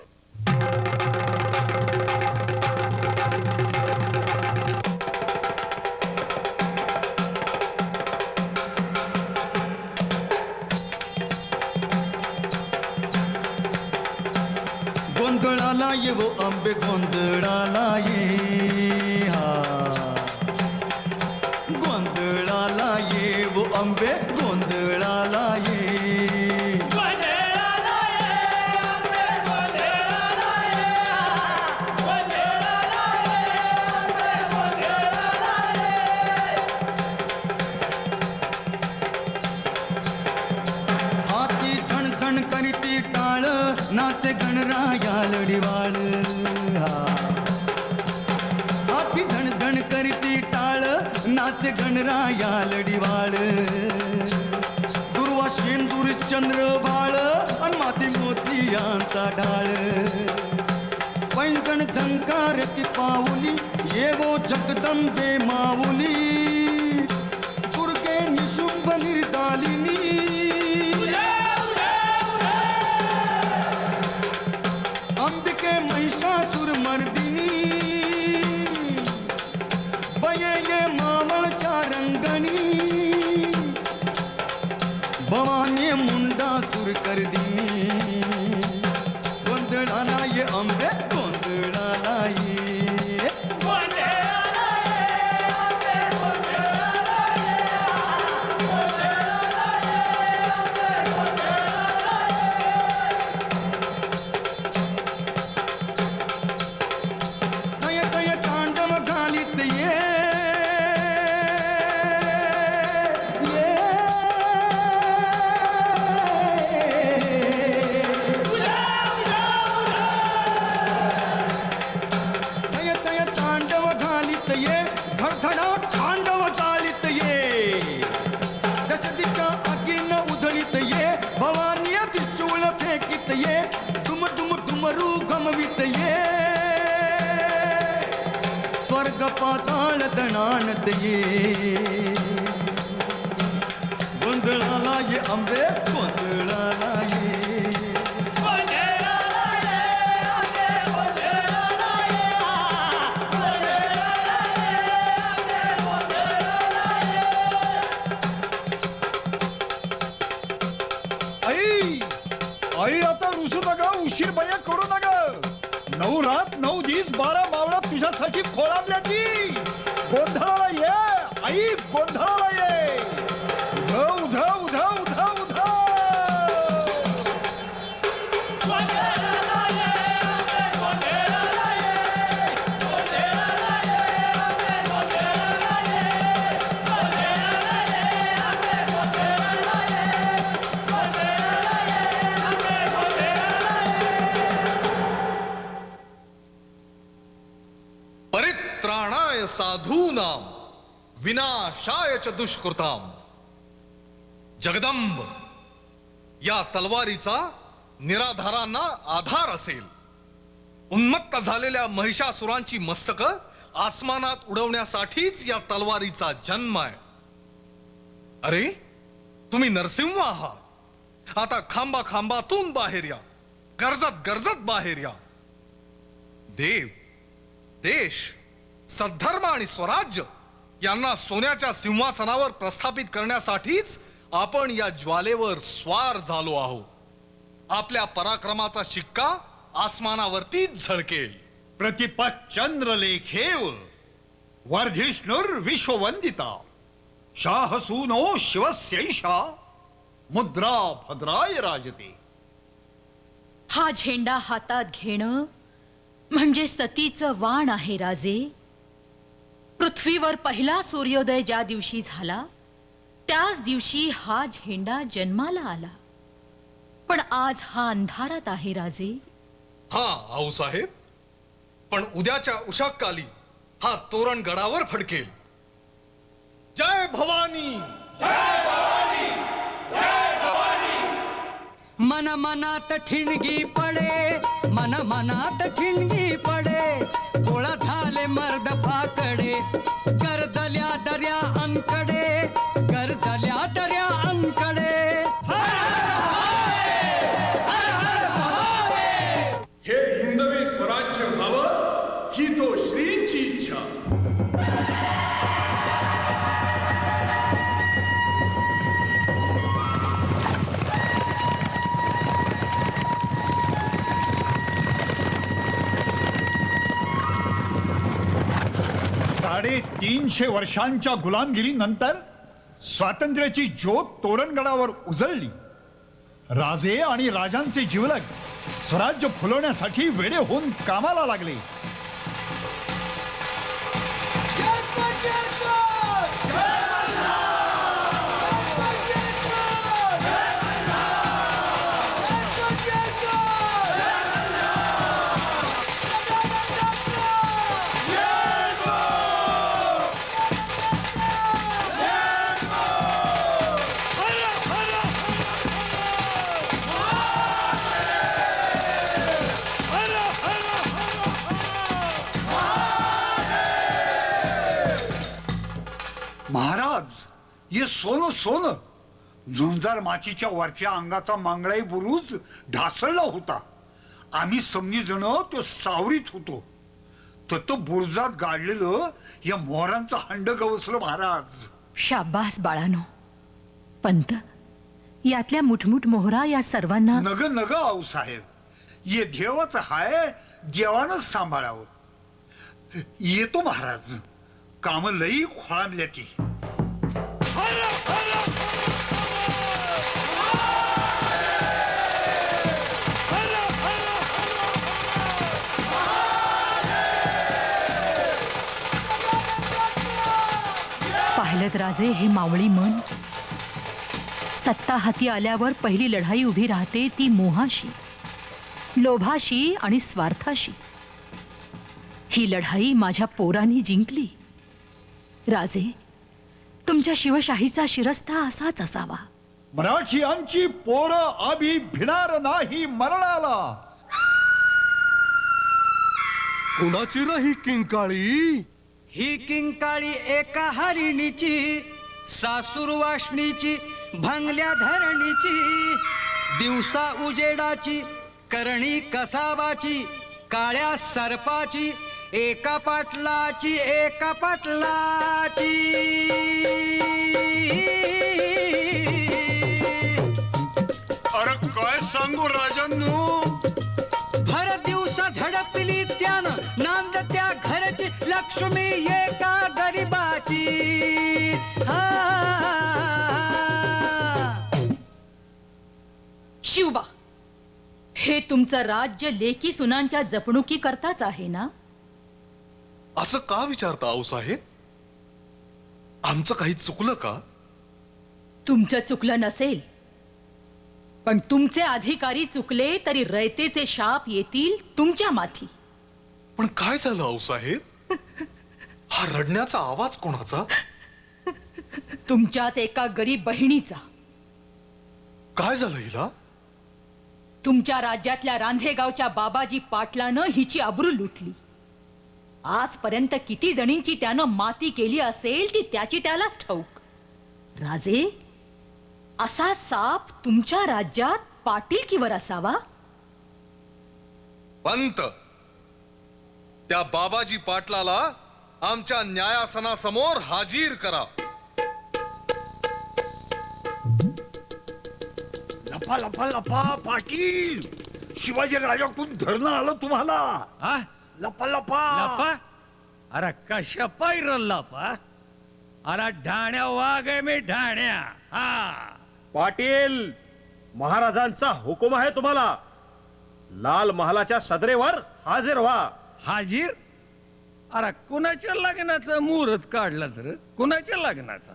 गोंधळाला ये वो आंबे गोंधळाला ये हा गोंधळाला ये वो आंबे गोंधळाला ये नाचे गणराया लढीवाळ हाती झणझण करीती टाळ नाचे गणराया लढीवाळ दुर्वा शेंदूर चंद्र बाळ आणि माती मोतियांचा ढाळ पैंगण झंकारती पाऊली येवो जगदंबे माऊली दुर्गे निशुंभ निर्दालिनी अंबिके महिषासुर मर्दिनी बये ये मावळच्या रंगणी भवानी मुंडासुर करदिनी गोंधळाला ये अंबे गोंधळाला ये स्वर्ग पाताळ दणाणत ये गोंधळाला ये आंबे गोंधळाला ये आई आई आता रुसू नका उशीर बया करू नका 9 रात 9 दिवस 12 मावळा तुझ्यासाठी खोळाबल्या ती गोंधळाला ये आई गोंधळाला ये उध उध उध उध उध परित्राणाय साधूनां विनाशाय च दुष्कृताम जगदंब या तलवारीचा निराधारांना आधार असेल उन्मत्त झालेल्या महिषासुरांची मस्तक आसमानात उडवण्यासाठीच या तलवारीचा जन्म आहे अरे तुम्ही नरसिंह आहात आता खांबा खांबातून बाहेर या गरजत गरजत बाहेर या देव देश सद्धर्म आणि स्वराज्य यांना सोन्याच्या सिंहासनावर प्रस्थापित करण्यासाठीच आपण या ज्वालेवर स्वार झालो आहोत आपल्या पराक्रमाचा शिक्का आसमानावरतीच झळकेल प्रतिपत चंद्रलेखेव वर्धिष्णुर विश्ववंदिता शाहसूनो शिवस्यैषा मुद्रा भद्राय राजते हा झेंडा हातात घेणं म्हणजे सतीचं वाण आहे राजे पृथ्वीवर पहिला सूर्योदय ज्या दिवशी झाला त्याच दिवशी हा झेंडा जन्माला आला पण आज हा अंधारात आहे राजे हा आऊसाहेब पण उद्याच्या उशाकाली हा तोरण गडावर फडकेल जय भवानी जय भवानी जय भवानी मन मनात ठिणगी पडे मन मनात ठिणगी पडे गोळा झाले मर्द फाकडे गरजल्या दर्या अंकडे गरजल्या दर्या अंकडे हे हिंदवी स्वराज्य व्हावं ही तो श्रींची इच्छा 200 वर्षांच्या गुलामगिरीनंतर स्वातंत्र्याची ज्योत तोरणगडावर उजळली. राजे आणि राजांचे जिवलग स्वराज्य फुलवण्यासाठी वेडे होऊन कामाला लागले. महाराज, ये सोनं सोनं. झुंजार माचीच्या वरच्या अंगाचा मांगळाई बुरुज ढासळला होता. आम्ही समजी जण तो सावरीत होतो. तर बुरुजात गाडलेलं या मोहरांचं हंड गवसलं महाराज. शाबास बाळानो. पंत, यातल्या मुठमुठ मोहरा या सर्वांना नग नग आऊसाहेब, ये देवाच हाय, देवानच सांभाळावं. येतो महाराज, काम लई खोळामल्या ती. पाहिलं राजे, हे मावळी मन. सत्ता हाती आल्यावर पहिली लढाई उभी राहते ती मोहाशी, लोभाशी आणि स्वार्थाशी. ही लढाई माझ्या पोरांनी जिंकली. राजे, तुमच्या शिवशाहीचा शिरस्ता असाच असावा. मराठियांची पोरं आभी भिणार नाही मरणाला. कुणाची राही किंकाळी? ही किंकाळी एका हरिणीची, सासूर वासणीची, भांगल्या धरणीची, दिवसा उजेडाची, करणी कसाबाची, काळ्या सर्पाची, एका पाटलाची, एका पाटलाची. अरे काय सांगू राजांनो, भर दिवसा झडपली त्यानं नांद त्या घरची लक्ष्मी एका गरीबाची. शिवबा, हे तुमचं राज्य लेकी सुनांच्या जपणुकी करताच आहे ना? असं का विचारता आऊसाहेब? आमचं काही चुकलं का? तुमचं चुकलं नसेल, पण तुमचे अधिकारी चुकले तरी रयतेचे शाप येतील तुमच्या माथी. पण काय झालं आऊसाहेब? हा रडण्याचा आवाज कोणाचा? तुमच्याच एका गरीब बहिणीचा. काय झालं हिला? तुमच्या राज्यातल्या रांझेगावच्या बाबाजी पाटलानं हिची अब्रू लुटली. आजपर्यंत किती जणींची त्यानं माती केली असेल ती त्याची त्यालाच ठाऊक. राजे, असा साप तुमच्या राज्यात पाटीलकीवर असावा? पंत, त्या बाबाजी पाटलाला आमच्या न्यायासनासमोर हाजीर करा. लपा लपा लपा पाटील, शिवाजी राजाकडून धरणं आलं तुम्हाला. लपा लपा लपा? अरे कशा पायरल लपा? अरे ढाण्या वाघ आहे मी, ढाण्या. हा पाटील, महाराजांचा हुकुम आहे तुम्हाला. लाल महालाच्या सदरेवर हाजीर व्हा. हाजीर? अरे कुणाच्या लग्नाचा मुहूर्त काढला तर? कुणाच्या लग्नाचा?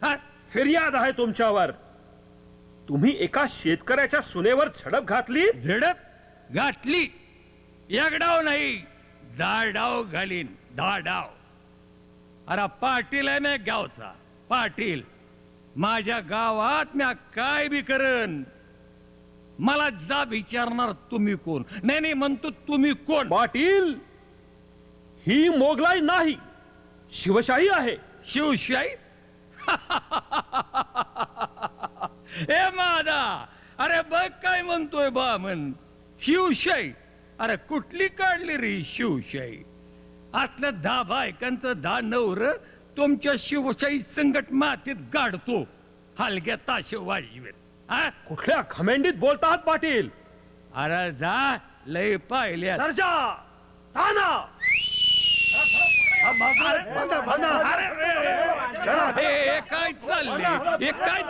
हा, फिर्याद आहे तुमच्यावर. तुम्ही एका शेतकऱ्याच्या सुनेवर झडप घातली. झडप घातली? एक डाव नाही, 10 डाव घालीन, 10 डाव. अरे पाटील आहे मी गावचा, पाटील. माझ्या गावात मी काय बी करन. मला जा विचारणार तुम्ही कोण? नाही नाही म्हणतो तुम्ही कोण? पाटील, ही मोगलाई नाही, शिवशाही आहे. शिवशाही? ए मादा, अरे बघ काय म्हणतोय बामन. शिवशाही? अरे कुठली काढली रे शिवशाही? असलं 10 बायकांचं 10 नवर तुमच्या शिवशाही संकट मातीत गाडतो, हलक्या ताशे वाजवेत. कुठल्या खमेंडीत बोलतात पाटील? अरे जा, लय पाहिल्या. सरजा, ताना. काय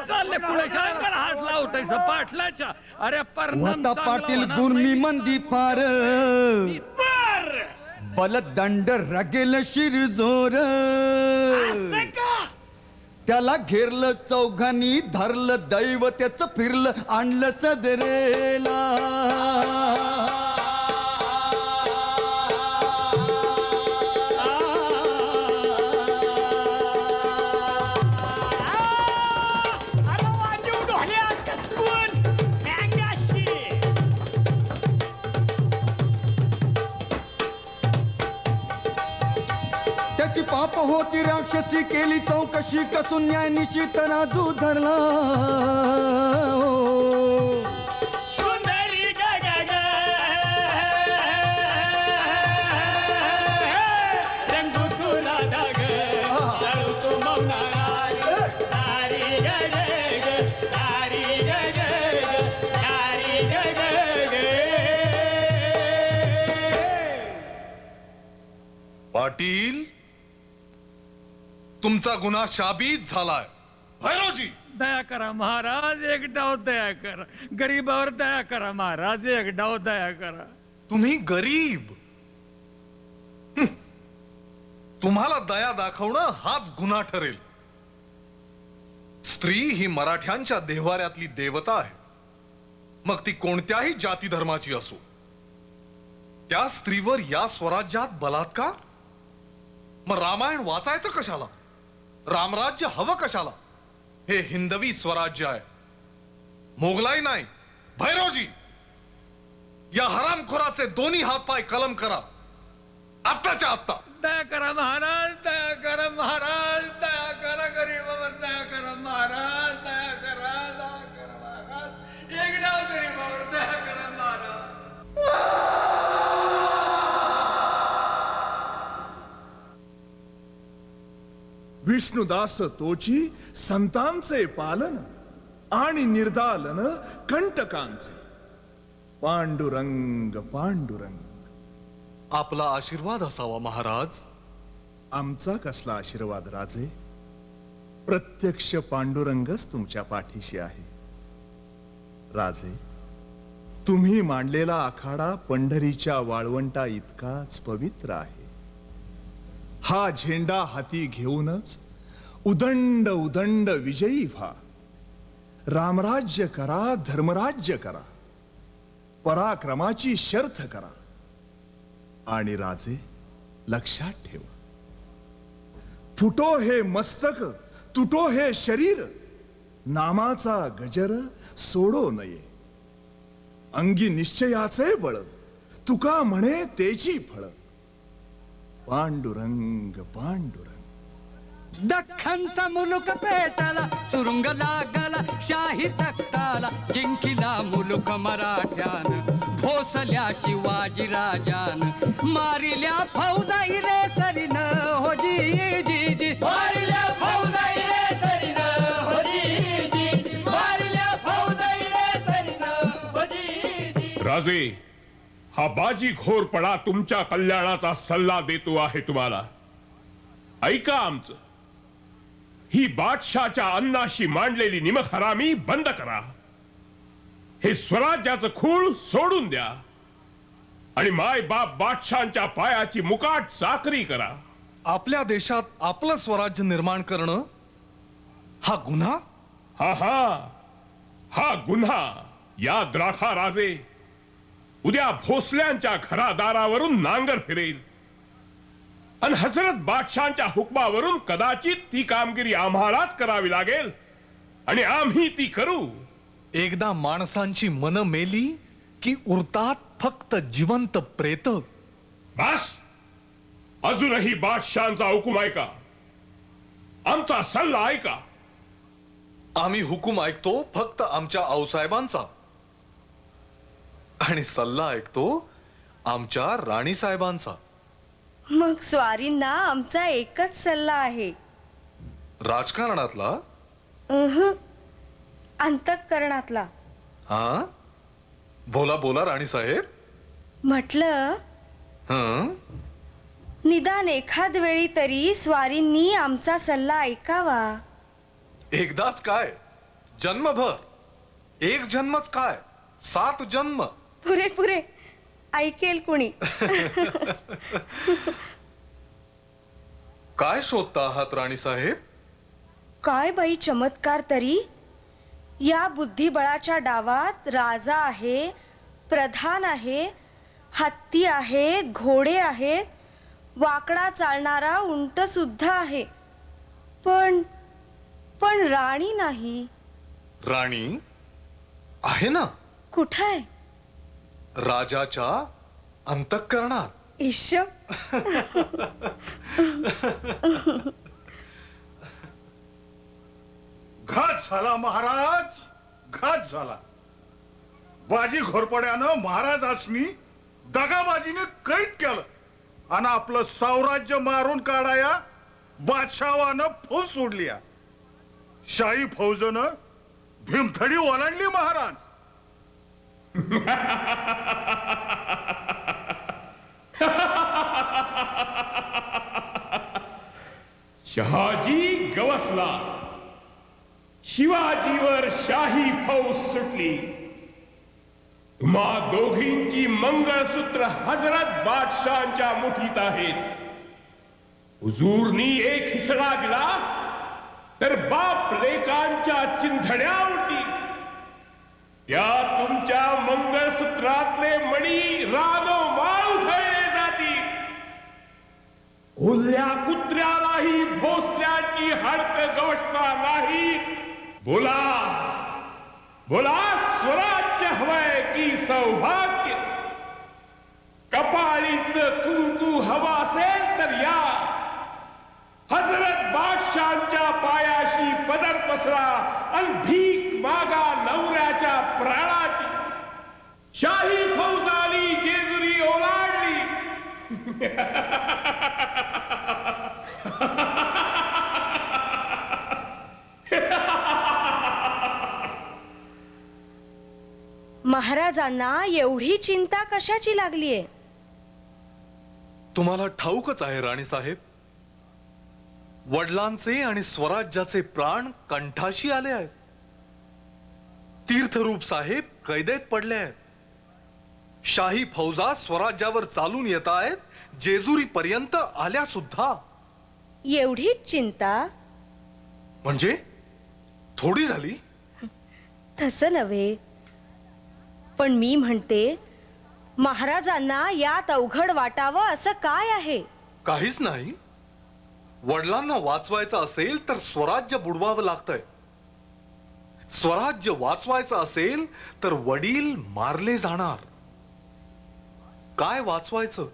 चाललंय पुढे शाळेवर हात लावटायचं पाटलाच्या. अरे परिणाम होता पाटील गुण मी मंदी फार बलदंड रगेल शिरजोर त्याला घेरलं चौघांनी धरलं दैव त्याच फिरलं आणलं सदरेला. त्याची पाप होती राक्षसी केली चौकशी कसून न्याय निश्चित तराजू धरला. सुंदरी रंगू तुला दाग चळू तू मौनारी तारी गग तारी गग तारी गग. पाटील तुमचा गुन्हा शाबीत झालाय. भैरवजी दया करा महाराज, एक डाव दया करा. गरीबावर दया करा महाराज, एक डाव दया करा. तुम्ही गरीब, तुम्हाला दया दाखवणं हाच गुन्हा ठरेल. स्त्री ही मराठ्यांच्या देव्हाऱ्यातली देवता आहे, मग ती कोणत्याही जाती धर्माची असो. त्या स्त्रीवर या स्वराज्यात बलात्कार. मग रामायण वाचायचं कशाला, रामराज्य हवं कशाला. हे हिंदवी स्वराज्य आहे, मोगलाई नाही. भैरवजी या हरामखोराचे दोन्ही हात पाय कलम करा आत्ताच्या आत्ता. दया करा महाराज, दया करा महाराज, दया करा गरीबावर दया करा महाराज, दया करा महाराज, एक डाव गरीबावर दया करा महाराज. विष्णुदास तोची संतांचे पालन आणि निर्दालन कंटकांचे. पांडुरंग पांडुरंग. आपला आशीर्वाद असावा महाराज. आमचा कसला आशीर्वाद राजे, प्रत्यक्ष पांडुरंगच तुमच्या पाठीशी आहे. राजे, तुम्ही मांडलेला आखाडा पंढरीच्या वाळवंटा इतकाच पवित्र आहे. हा झेंडा हाती घेऊनच उदंड उदंड विजयी व्हा. रामराज्य करा, धर्मराज्य करा, पराक्रमाची शर्थ करा. आणि राजे लक्षात ठेवा, फुटो हे मस्तक, तुटो हे शरीर, नामाचा गजर सोडो नये. अंगी निश्चयाचे बळ, तुका म्हणे तेची फळ. पांडुरंग पांडुरंग. दख्खनचा मुलुक पेटाला, सुरुंग लागला शाही तख्ताला. जिंकिला मुलुक मराठ्यान, भोसल्या शिवाजी राजान. मारिल्या फौजाई रे सरीन हो जी जी जी. मारिल्या फौजाई रे सरीन हो जी जी. मारिल्या फौजाई रे सरीन हो जी जी. राजे, हा बाजी घोरपणा तुमच्या कल्याणाचा सल्ला देतो आहे तुम्हाला. ऐका आमचं. ही बादशाच्या अन्नाशी मांडलेली निमक हरामी बंद करा. हे स्वराज्याचं खूळ सोडून द्या आणि माय बाप बादशांच्या पायाची मुकाट चाकरी करा. आपल्या देशात आपलं स्वराज्य निर्माण करणं हा गुन्हा. हा हा हा गुन्हा. याद राखा राजे, उद्या भोसल्यांच्या घरादारावरून नांगर फिरेल आणि हजरत बादशांच्या हुकमावरून कदाचित ती कामगिरी आम्हालाच करावी लागेल आणि आम्ही ती करू. एकदा माणसांची मन मेली की उरतात फक्त जिवंत प्रेत. बस, अजूनही बादशांचा हुकूम ऐका, आमचा सल्ला ऐका. आम्ही हुकूम ऐकतो फक्त आमच्या आऊसाहेबांचा आणि सल्ला ऐकतो आमच्या राणी साहेबांचा. मग स्वारींना आमचा एकच सल्ला आहे. राजकारणातला? अंतःकरणातला. हा, बोला बोला राणी साहेब. म्हटलं निदान एखाद वेळी तरी स्वारींनी आमचा सल्ला ऐकावा. एकदाच काय, जन्मभर. एक जन्मच काय, 7 जन्म. पुरे पुरे ऐकेल कुणी. काय शोधता आहात राणी साहेब? काय बाई चमत्कार तरी. या बुद्धिबळाच्या डावात राजा आहे, प्रधान आहे, हत्ती आहे, घोडे आहेत, वाकडा चालणारा उंट सुद्धा आहे, पण पण राणी नाही. राणी आहे ना. कुठं आहे? राजाच्या अंतःकरणात. ईश. घात झाला महाराज, घात झाला. बाजी घोरपड्यानं महाराजासनी दगाबाजीने कैद केलं आणि आपलं साम्राज्य मारून काढाया बादशावानं फौज सोडली. शाही फौजनं भीमथडी ओलांडली महाराज. शहाजी गवसला, शिवाजीवर शाही फौज सुटली. तुम्हा दोघींची मंगळसूत्र हजरत बादशाहांच्या मुठीत आहेत. हुजूरनी एक हिसडा दिला तर बाप लेकांच्या चिंधड्या उडतील. त्या तुमच्या मंगळसूत्रातले मणी रानोमाळ उधळले जातील. ओल्या कुत्र्यालाही भोसल्याची हडक गवसणार नाही. बोला बोला, स्वराज्य हवंय की सौभाग्य? कपाळीच कुंकू हवा असेल तर या. हजरत बादशाहांच्या पायाशी पदर पसरा आणि भीक मागा नवऱ्याच्या प्राणाची. शाही फौज आली, जेजुरी ओलांडली. महाराजांना एवढी चिंता कशाची लागलीये? तुम्हाला ठाऊकच आहे राणी साहेब, वडिलांचे आणि स्वराज्याचे प्राण कंठाशी आले आहेत. तीर्थरूप साहेब कैदेत पडले आहेत. शाही फौजा स्वराज्यावर चालून येत आहेत, जेजुरी पर्यंत आल्या सुद्धा. एवढीच चिंता? म्हणजे थोडी झाली? तसं नव्हे, पण मी म्हणते महाराजांना यात अवघड वाटावं असं काय आहे? काहीच नाही. वडिलांना वाचवायचं असेल तर स्वराज्य बुडवावं लागतंय. स्वराज्य वाचवायचं असेल तर वडील मारले जाणार. काय वाचवायचं,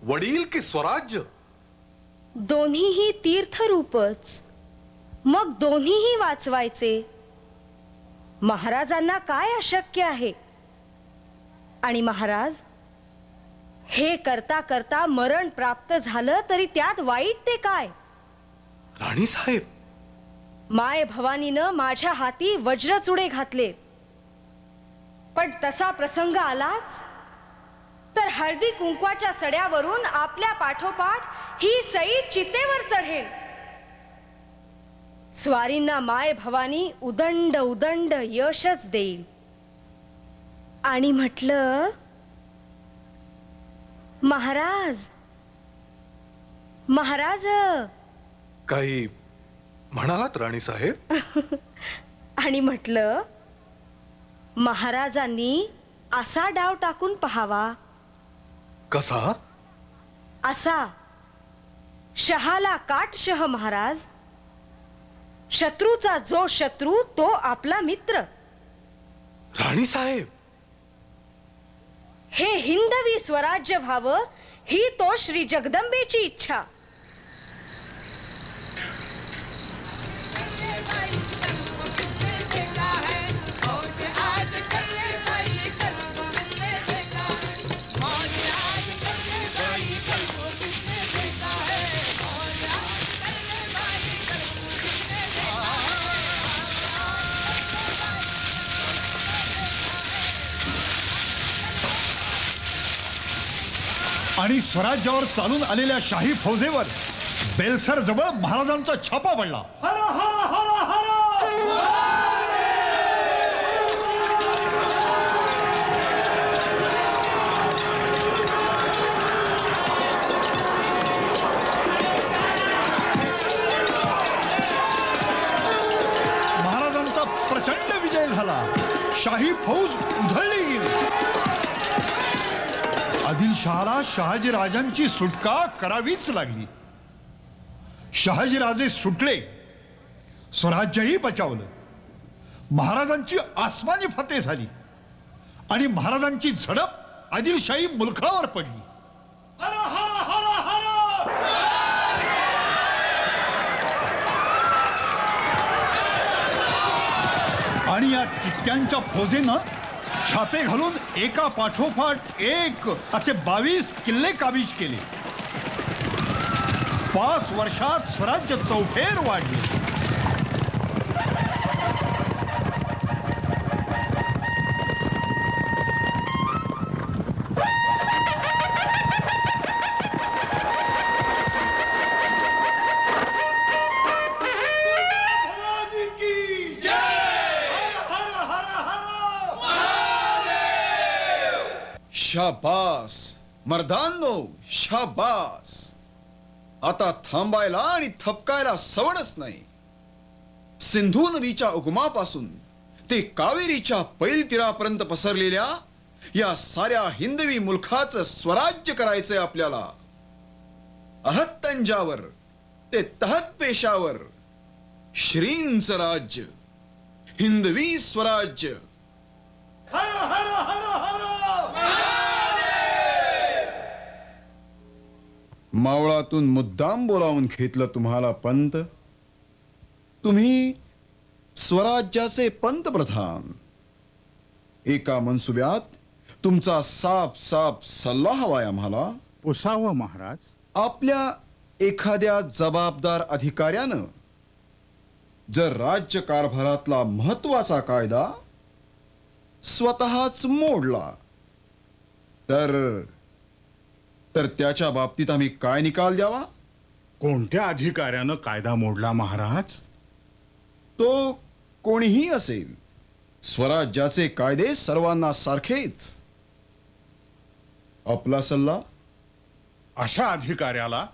वडील की स्वराज्य? दोन्हीही तीर्थरूपच, मग दोन्हीही वाचवायचे. महाराजांना काय अशक्य आहे? आणि महाराज हे करता करता मरण प्राप्त झालं तरी त्यात वाईट ते काय? राणी साहेब, माय भवानीनं माझ्या हाती वज्रचुडे घातले, पण तसा प्रसंग आलाच तर हळदी कुंकवाच्या सड्यावरून आपल्या पाठोपाठ ही सई चितेवर चढेल. स्वारींना माय भवानी उदंड उदंड यशच देईल. आणि म्हटलं, महाराज महाराज. काही म्हणालात राणी साहेब? आणि म्हटलं, महाराजांनी असा डाव टाकून पहावा. कसा? असा, शहाला काट शह महाराज. शत्रूचा जो शत्रू तो आपला मित्र. राणी साहेब, हे हिंदवी स्वराज्य व्हावं ही तो श्री जगदंबेची इच्छा. आणि स्वराज्यावर चालून आलेल्या शाही फौजेवर बेलसर जवळ महाराजांचा छापा पडला. महाराजांचा प्रचंड विजय झाला. शाही फौज उधळली गेली. आदिलशहाला शहाजीराजांची सुटका करावीच लागली. शहाजीराजे सुटले, स्वराज्यही बचावलं. महाराजांची आसमानी फतेह झाली आणि महाराजांची झडप आदिलशाही मुलखावर पडली. आणि या टिक्क्यांच्या फौजेनं छापे घालून एका पाठोपाठ एक असे 22 किल्ले काबीज केले. 5 वर्षात स्वराज्य चौफेर वाढले. शाबास मर्दांनो, शाबास. आता थांबायला आणि थपकायला सवडच नाही. सिंधू नदीच्या उगमापासून ते कावेरीच्या पैल तीरापर्यंत पसरलेल्या या साऱ्या हिंदवी मुलखाचं स्वराज्य करायचंय आपल्याला. अहत तंजावर ते तहत पेशावर श्रींचं राज्य, हिंदवी स्वराज्य. मावळातून मुद्दाम बोलावून घेतलं तुम्हाला पंत. तुम्ही स्वराज्याचे पंतप्रधान. एका मनसुब्यात तुमचा साफ साफ सल्ला हवाय आम्हाला. पुसावं महाराज. आपल्या एखाद्या जबाबदार अधिकाऱ्यानं जर राज्य कारभारातला महत्वाचा कायदा स्वतःच मोडला तर त्याच्या बाबतीत आम्ही काय निकाल द्यावा? कोणत्या अधिकाऱ्यानं कायदा मोडला महाराज? तो कोणीही असेल, स्वराज्याचे कायदे सर्वांना सारखेच. आपला सल्ला? अशा अधिकाऱ्याला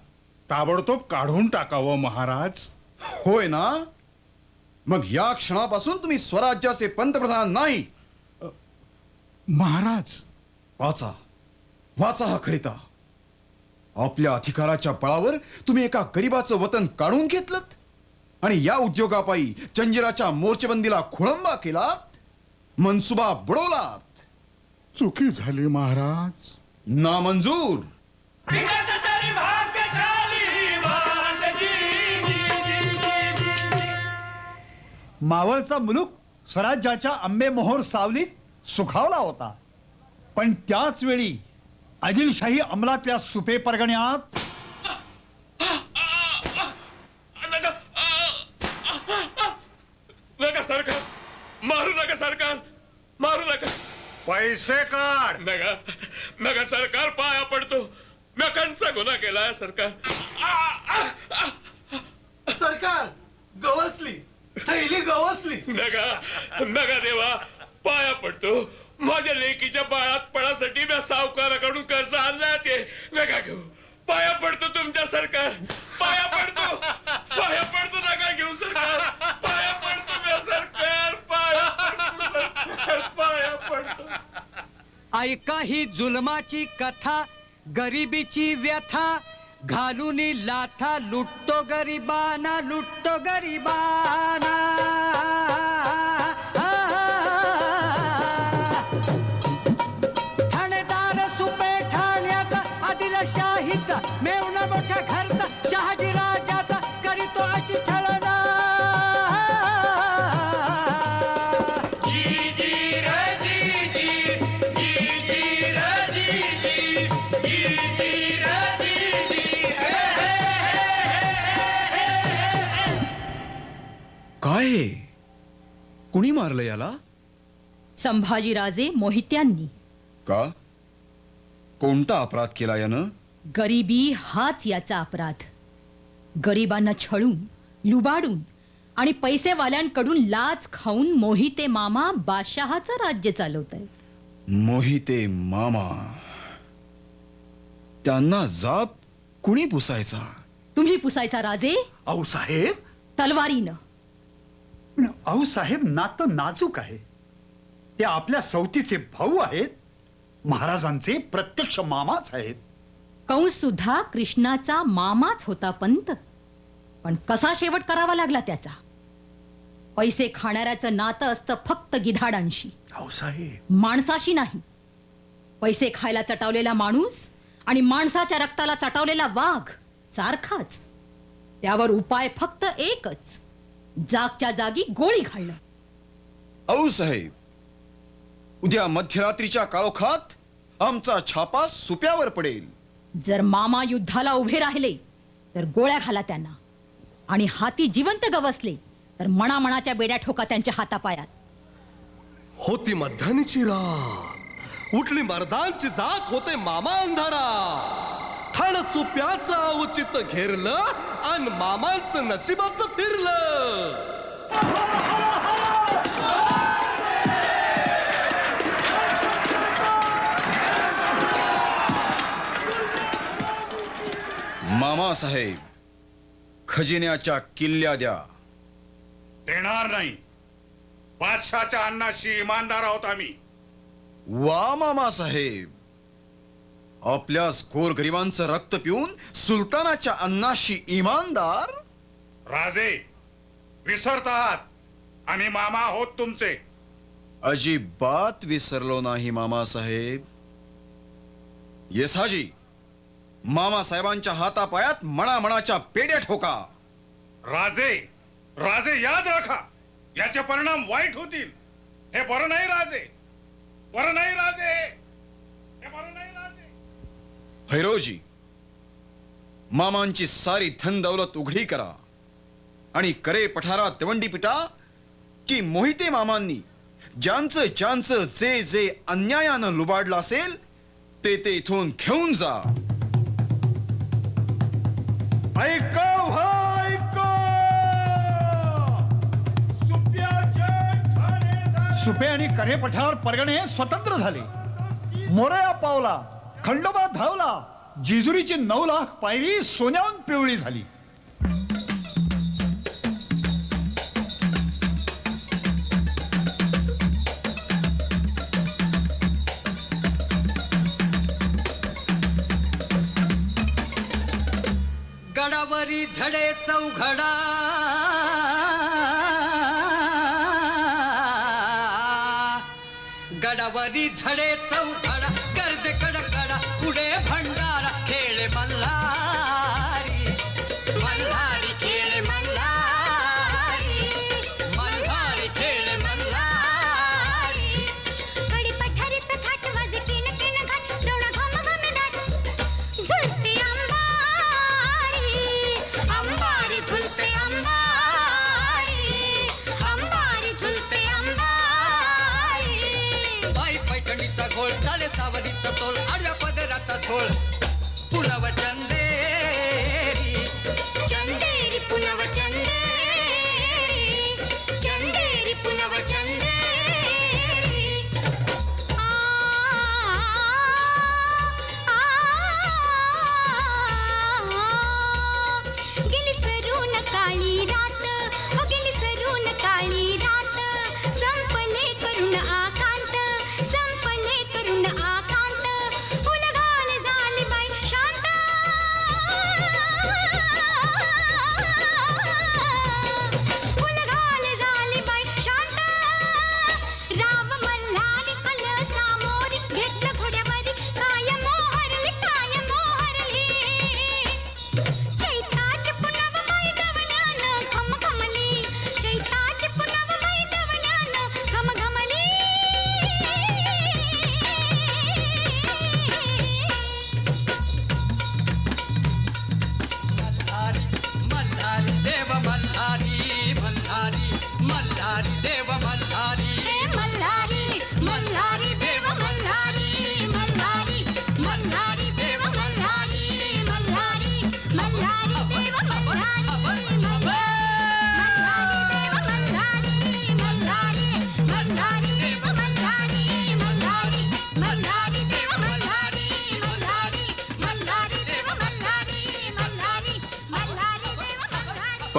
ताबडतोब काढून टाकावं महाराज. होय ना? मग या क्षणापासून तुम्ही स्वराज्याचे पंतप्रधान नाही. महाराज वाचा, वाचा हा खरिता. आपल्या अधिकाराच्या बळावर तुम्ही एका गरीबाचं वतन काढून घेतलत आणि या उद्योगापायी जंजिराच्या मोर्चेबंदीला खोळंबा केलात, मनसुबा बुडवलात. चुकी झाली महाराज. नामंजूर. मावळचा मुलूक स्वराज्याच्या आंबेमोहोर सावलीत सुखावला होता. पण त्याच वेळी आदिलशाही अंमलातल्या सुपे परगण्यात नका सरकार, मारू नका सरकार, मारू नका. पैसे काढ. नका नका सरकार, पाया पडतो. मी कंचा गुन्हा केलाय सरकार. सरकार गवसली, थैली गवसली. नका नका देवा, पाया पडतो. माझ्या लेकीच्या बाळातपणासाठी मी सावकाराकडून कर्ज आणलाय ते नका घेऊ. पाया पडतो तुमच्या सरकार, पाया पडतो, पाया पडतो. नका घेऊ सरकार, पाया पडतो मी सरकार, पाया पडतो सरकार, पाया पडतो. ऐका ही जुलमाची कथा, गरिबीची व्यथा, घालून लाथा लुटतो गरिबाना, लुटतो गरिबाना. ठाणेदार सुपे ठाण्याचा, आदिलशाहीचा मेवना मोठ्या घरचा, शहाजी राजाचा करीतो अशी छळना. काय कुणी मारलं याला? संभाजीराजे मोहित्यांनी. का? कोणता अपराध केला यानं? गरिबी हाच याचा अपराध. गरिबांना छळून, लुबाडून आणि पैसेवाल्यांकडून लाच खाऊन मोहिते मामा बादशहाचं राज्य चालवत आहेत. मोहिते मामा, त्यांना जाप कुणी पुसायचा? तुम्ही पुसायचा राजे. अहो साहेब, तलवारीनं. अहो साहेब, नातं नाजूक आहे. ते आपल्या सवतीचे भाऊ आहेत, महाराजांचे प्रत्यक्ष मामाच आहेत. कंस सुद्धा कृष्णाचा मामाच होता पंत. पण कसा शेवट करावा लागला त्याचा? पैसे खाणाऱ्याचं नातं असतं फक्त गिधाडांशी, अहो साहेब, माणसाशी नाही. पैसे खायला चटावलेला माणूस आणि माणसाच्या रक्ताला चटावलेला वाघ सारखाच. त्यावर उपाय फक्त एकच, जागच्या जागी गोळी घालणं. औ साहेब, उद्या मध्यरात्रीच्या काळोखात आमचा छापा सुप्यावर पडेल. जर मामा युद्धाला उभे राहिले तर गोळ्या घाला त्यांना, आणि हाती जिवंत गवसले तर मणामणाच्या बेड्या ठोका त्यांच्या हातापायात. होती मध्यानीची रात, उठली मर्दांची जात, होते मामा अंधारा. ठाण सुप्याचं औचित घेरलं आणि मामांचं नशिबाचं फिरलं. मामा साहेब, खजिन्याच्या किल्ल्या द्या. देणार नाही. बादशाच्या अन्नाशी इमानदार आहोत आम्ही. वा मामा साहेब, आपल्याच गोरगरिबांचं रक्त पिऊन सुलतानाच्या अन्नाशी इमानदार. राजे, विसरत आहात. आम्ही मामा आहोत तुमचे. अजिबात विसरलो नाही मामा साहेब. येसाजी, मामा साहेबांच्या हातापायात मणामणाच्या पेड्या ठोका. राजे, राजे याद राखा, याचे परिणाम वाईट होतील. हे बरं नाही राजे, बरं नाही राजे, हे बरं नाही राजे. भैरवजी, मामांची सारी धन दौलत उघडी करा आणि करे पठारात तेवंडी पिटा की मोहिते मामांनी ज्यांचं ज्यांचं जे जे अन्यायानं लुबाडलं असेल ते ते इथून घेऊन जा. सुपे आणि करे पठार परगणे स्वतंत्र झाले. मोरया पावला, खंडोबा धावला, जिजुरीची 9 लाख पायरी सोन्याहून पिवळी झाली. गडावरी झडे चौघडा, गडावरी झडे चौघडा, कर्ज कडकडा, पुढे भंडारा, खेळ मल्हारी, मल्हारी खेळ मल्हारी, मल्हारी खेळ मल्हारी. कडी पठारीचं थाट वाजे किन किन घाट, दोडा घाम घामे दाट, झुलते अंबारी, अंबारी झुलते अंबारी, अंबारी झुलते अंबारी. बाई पैठणीचा घोळ, चाले सावरीचा तोल, आडव्या पदराचा झोळ, पुनव चंदेरी, चंदेरी पुनव चंदेरी, चंदेरी पुनव चंदेरी. गेली सरून काळी रात, हो गेली सरून काळी रात, संपले करून आकांत, संपले करून आकांत, उलघाल झाली बाई शांत.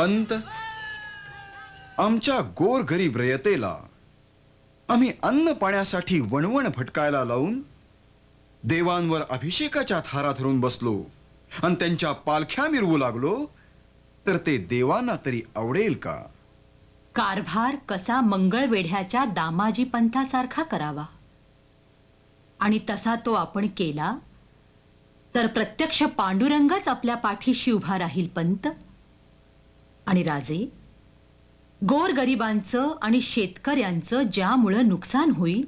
पंत, आमच्या गोरगरीब रयतेला आम्ही अन्न पाण्यासाठी वणवण भटकायला लावून देवांवर अभिषेकाच्या थारा धरून बसलो आणि त्यांच्या पालख्या मिरवू लागलो, तर ते देवांना तरी आवडेल का? कारभार कसा मंगळवेढ्याच्या दामाजी पंथासारखा करावा आणि तसा तो आपण केला तर प्रत्यक्ष पांडुरंगच आपल्या पाठीशी उभा राहील पंत. आणि राजे, गोरगरिबांचं आणि शेतकऱ्यांचं ज्यामुळं नुकसान होईल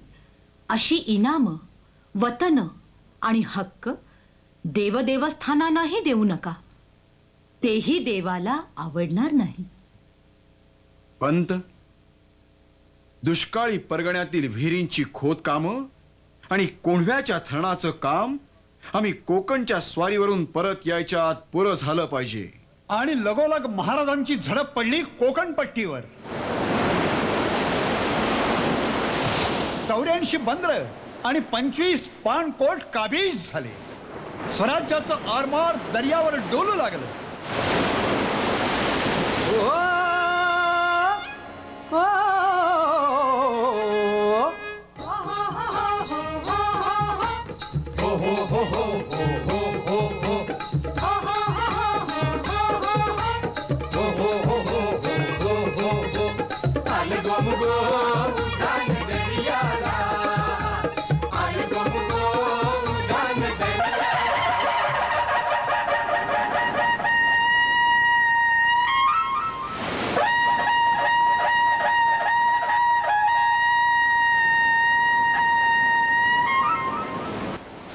अशी इनामं, वतन आणि हक्क देवदेवस्थानांनाही देऊ नका. तेही देवाला आवडणार नाही. पंत, दुष्काळी परगण्यातील विहिरींची खोदकामं आणि कोंढव्याच्या धरणाचं काम आम्ही कोकणच्या स्वारीवरून परत यायच्या आत पुरं झालं पाहिजे. आणि लगोलग महाराजांची झडप पडली कोकण पट्टीवर. 84 बंदर आणि 25 पाणकोट काबीज झाले. स्वराज्याचं आरमार दर्यावर डोलू लागलं.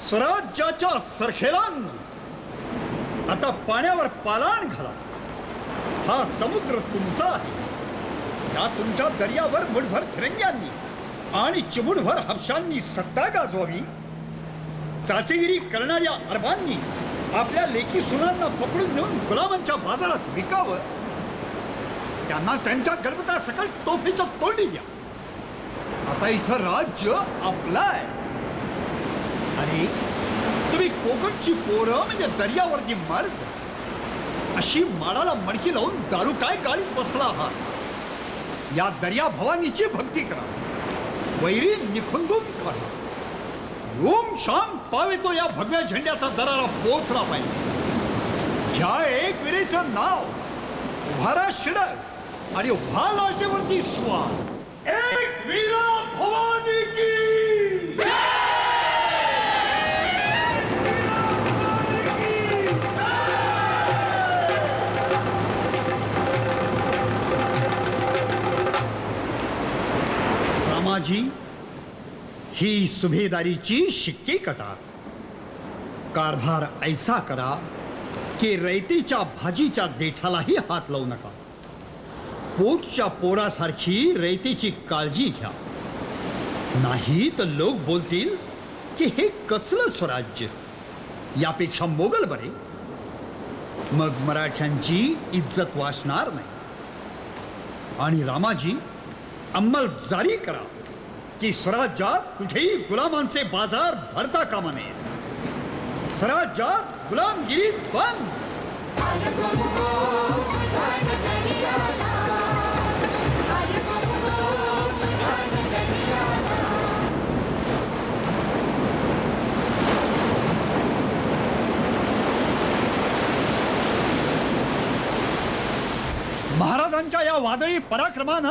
स्वराज्याच्या सरखेलांना आता पाण्यावर पालाण घाला. हा समुद्र तुमचा आहे. या तुमच्या दर्यावर मुठभर फिरंग्यांनी आणि चिमुटभर हबशांनी सत्ता गाजवावी. चाचेगिरी करणाऱ्या अरबांनी आपल्या लेकी सुनांना पकडून नेऊन गुलामांच्या बाजारात विकावं. त्यांना त्यांच्या गर्भता सकल तोफीच्या तोंडी द्या. आता इथं राज्य आपलं आहे. अरे, तुम्ही कोकणची पोरं म्हणजे दर्यावरती मार्ग अशी माडाला मडकी लावून दारू काय गाळीत बसला आहात. या दर्या भवानीची भक्ती करा. वैरी निखुंदून काढा. ओम शाम पावेतो या भगव्या झेंड्याचा दरारा पोचला पाहिजे. घ्या एक विरेचं नाव, उभारा शिडक आणि उभा लाटेवरती स्वार. एक वीरा भवानी की रामाजी, ही सुभेदारीची शिक्की कटा. कारभार ऐसा करा की रयतेच्या भाजीच्या देठालाही हात लावू नका. पोटच्या पोरासारखी रयतेची काळजी घ्या. नाही तर लोक बोलतील की हे कसलं स्वराज्य, यापेक्षा मोगल बरे. मग मराठ्यांची इज्जत वाचणार नाही. आणि रामाजी, अंमल जारी करा की स्वराज्यात कुठेही गुलामांचे बाजार भरता कामा नये. स्वराज्यात गुलामगिरी बंद. महाराजांच्या या वादळी पराक्रमानं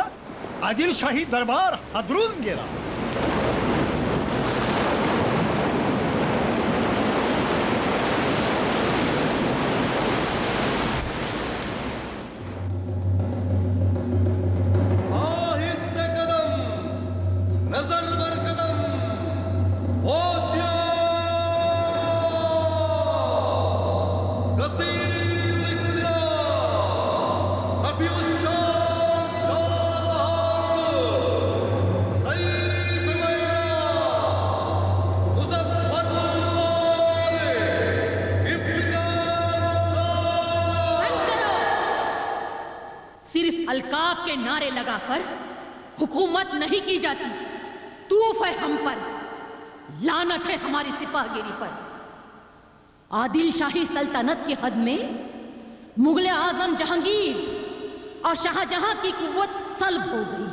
आदिलशाही दरबार हादरून गेला. आहिस्ते कदम, नजर बर कदम, होशियार. कसीर इख्तियार, अफयूश शान शान बहादुर, सईफ मैदान, मुज़फ़्फ़र मुबारक, सिर्फ अलकाब के नारे लगाकर हुकूमत नहीं की जाती. तूफ है हम पर, लानत है हमारी सिपाहगिरी पर. आदिल शाही सल्तनत की हद में मुगल आजम जहांगीर اور शाहजहां की कुव्वत सल्ब हो गई।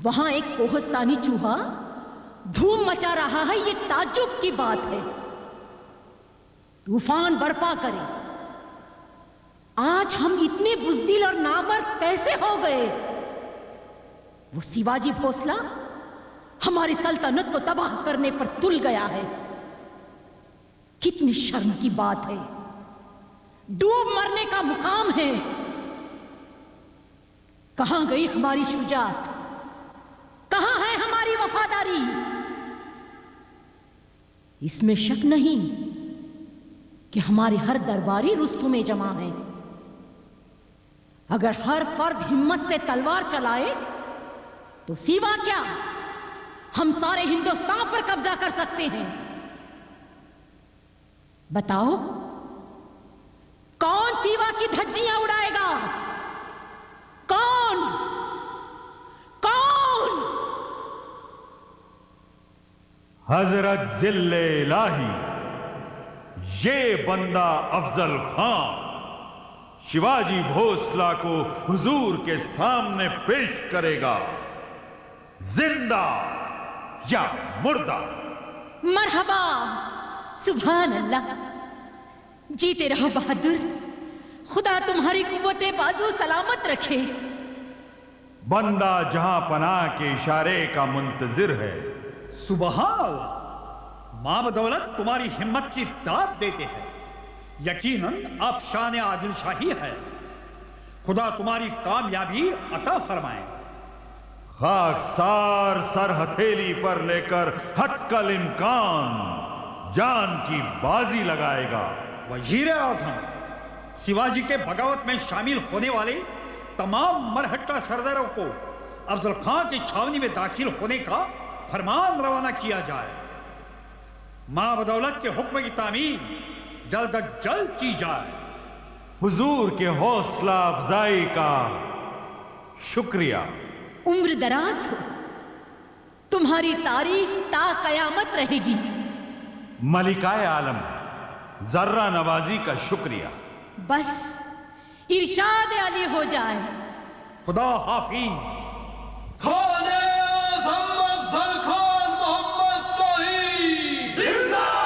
वहां एक कोहस्तानी चूहा धूम मचा रहा है, ये ताज्जुब की बात है। तूफान बरपा करे। आज हम इतने बुज़दिल और नामर्द कैसे हो गए? वो शिवाजी भोसला हमारी सल्तनत को तबाह करने पर तुल गया है। कितनी शर्म की बात है। डूब मरने का मुकाम है। कहां गई हमारी शुजात? कहां है हमारी वफादारी? इसमें शक नहीं कि हमारे हर दरबारी रुस्तुम जमा है। अगर हर फर्द हिम्मत से तलवार चलाए तो सिवा क्या, हम सारे हिंदुस्तान पर कब्जा कर सकते हैं। बताओ, कौन सिवा की धज्जियां उड़ाएगा? कौन? कौन? हजरत जिल्ले इलाही, ये बंदा अफजल खान शिवाजी भोसला को हुजूर के सामने पेश करेगा, जिंदा या मुर्दा। मरहबा, सुभान अल्लाह। जीते रहो बहादुर, खुदा तुम्हारी कुव्वते बाजू सलामत रखे। बंदा जहां पनाह के इशारे का मुंतजिर है। सुबहान अल्लाह, मां बदौलत तुम्हारी हिम्मत की दाद देते हैं। यकीनन आप शान आदिल शाही है। खुदा तुम्हारी कामयाबी अता फरमाए। खाकसार सर हथेली पर लेकर हटकल इम्कान जान की बाजी लगाएगा। वजीर आजम शिवाजी के बगावत में शामिल होने वाले तमाम मरहट्टा सरदारों को अफजल खां की छावनी में दाखिल होने का फरमान रवाना किया जाए। मां बदौलत के हुक्म की तामील जल्द अज जल्द की जाए। हुजूर के हौसला अफजाई का शुक्रिया। उम्र दराज हो, तुम्हारी तारीफ ता कयामत रहेगी। मलिकाए आलम, जर्रा नवाजी का शुक्रिया। बस इरशाद अली हो जाए। खुदा हाफिज। खाने आज़म अफजल खान मोहम्मद शाही जिंदाबाद,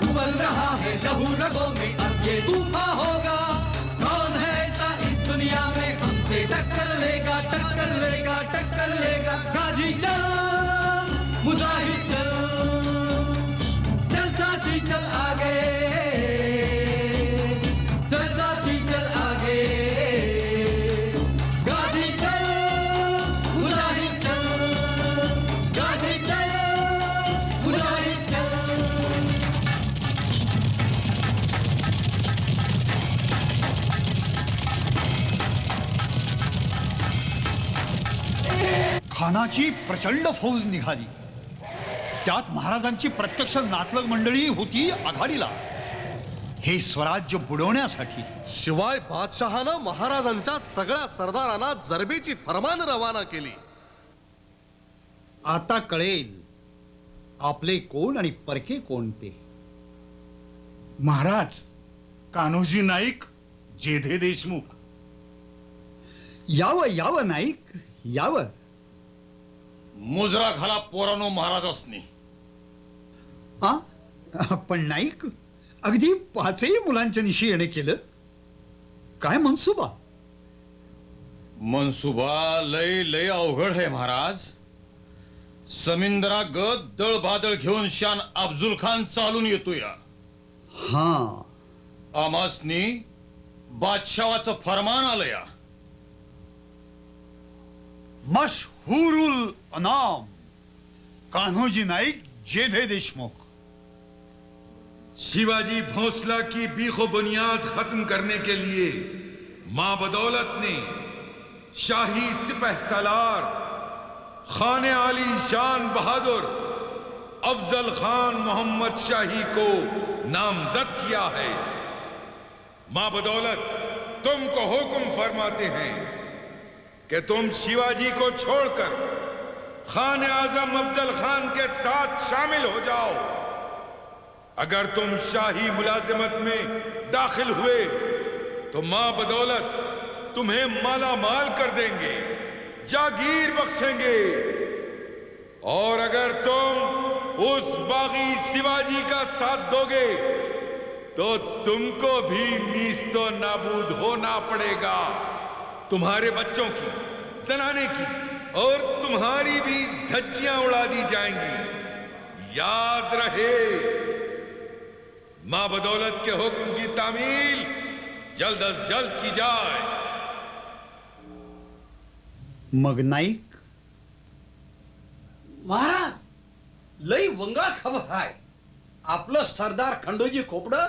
उबल रहा है लहू रगों में, अब ये तूफान होगा। कौन है ऐसा इस दुनिया में हमसे टक्कर लेगा, टक्कर लेगा, टक्कर लेगा। गाजी चल, मुजाहिद चल, चल साथी चल आगे, चल साथी चल आगे। गाजी चल, मुजाहिद चल, गाजी चल, मुजाहिद चल। खानाची प्रचंड फौज निघाली. त्यात महाराजांची प्रत्यक्ष नातलग मंडळी होती आघाडीला. हे स्वराज्य बुडवण्यासाठी. शिवाय बादशहानं महाराजांच्या सगळ्या सरदारांना जरबेची फरमान रवाना केली. आता कळेल आपले कोण आणि परके कोणते. महाराज, कान्होजी नाईक, जेधे देशमुख. यावं यावं नाईक यावं. मुजरा घाला पोरानो महाराजासनी. पण नाईक, अगदी 5ही मुलांच्या निशी येणे केलं. काय मनसुबा? मनसुबा लय लय अवघड है महाराज. समिंदरा गत दळ बादळ घेऊन शान अफजुल खान चालून येतोया. हा, आमासनी बादशावाचं फरमान आलंया. मशहूरुल अनाम कान्होजी नाईक, जेधे देशमुख. शिवाजी भोसला की बीखो बुनियाद खत्म करने के लिए मां बदौलत ने शाही सिपह सालार खाने आली शान बहादुर अफजल खान मोहम्मद शाही को नामजद किया है। मां बदौलत तुमको हुक्म फरमाते हैं कि तुम शिवाजी को छोड़कर खान आजम अफजल खान के साथ शामिल हो जाओ। अगर तुम शाही मुलाजिमत में दाखिल हुए तो मां बदौलत तुम्हें माला माल कर देंगे, जागीर बख्शेंगे, और अगर तुम उस बागी शिवाजी का साथ दोगे तो तुमको भी नीस्तो नाबूद होना पड़ेगा। तुम्हारे बच्चों की, जनाने की और तुम्हारी भी धज्जियां उड़ा दी जाएंगी। याद रहे, मां बदौलत के हुक्म की तामील जल्द अज जल्द की जाए। मग नाईक, महाराज लई वंगळा खबर आहे. आपलं सरदार खंडोजी खोपडं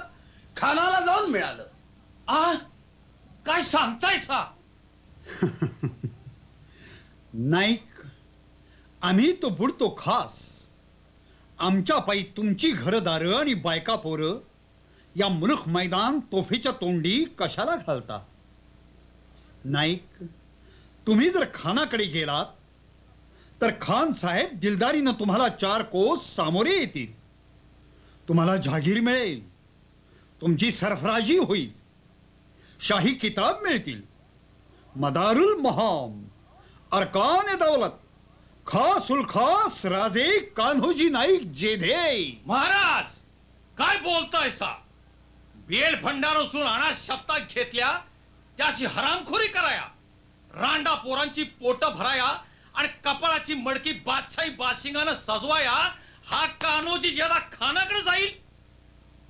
खानाला जाऊन मिळालं. काय सांगताय सा? नाईक, आम्ही तो बुडतो खास. आमच्या पायी तुमची घरदारं आणि बायका पोरं या मुलूक मैदान तोफीच्या तोंडी कशाला घालता? नाईक, तुम्ही जर खानाकडे गेलात तर खान साहेब दिलदारीनं तुम्हाला 4 कोस सामोरे येतील. तुम्हाला जहागीर मिळेल, तुमची सरफराजी होईल, शाही किताब मिळतील, मदारुल महाम, अरकान दौलत, खास उल खास राजे कान्होजी नाईक जेधे. महाराज काय बोलताय सा? बेल भंडार उचलून आणा शब्दात घेतल्या त्याची हरामखोरी कराया, रांडा पोरांची पोट भराया आणि कपाळाची मडकी बादशाही बादशिंगानं सजवाया, हा कान्होजी ज्यादा खानाकडे जाईल?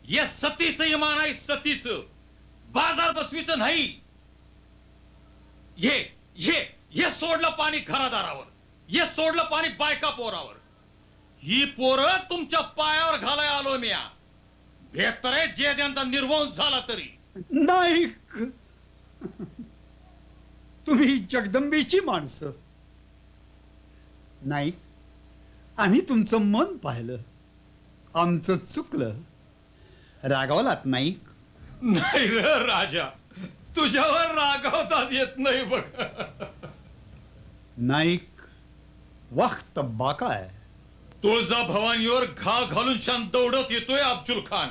ये सतीचं इमान आहे, सतीचं. बाजार बसवीचं नाही. ये सोडलं पाणी घरादारावर, ये सोडलं पाणी बायका पोरावर. ही पोरं तुमच्या पायावर घालाय आलो म्या. बेहतर आहे जे त्यांचा निर्वंश झाला तरी. नाईक, तुम्ही जगदंबेची माणसं. नाईक, आम्ही तुमचं मन पाहिलं, आमचं चुकलं. रागावलात नाईक? नाही रे राजा, तुझ्यावर रागावतात येत नाही बघ. नाईक, वक्त बाका आहे. तुळजा भवानीवर घा घालून शान दौडत येतोय अफजुल खान.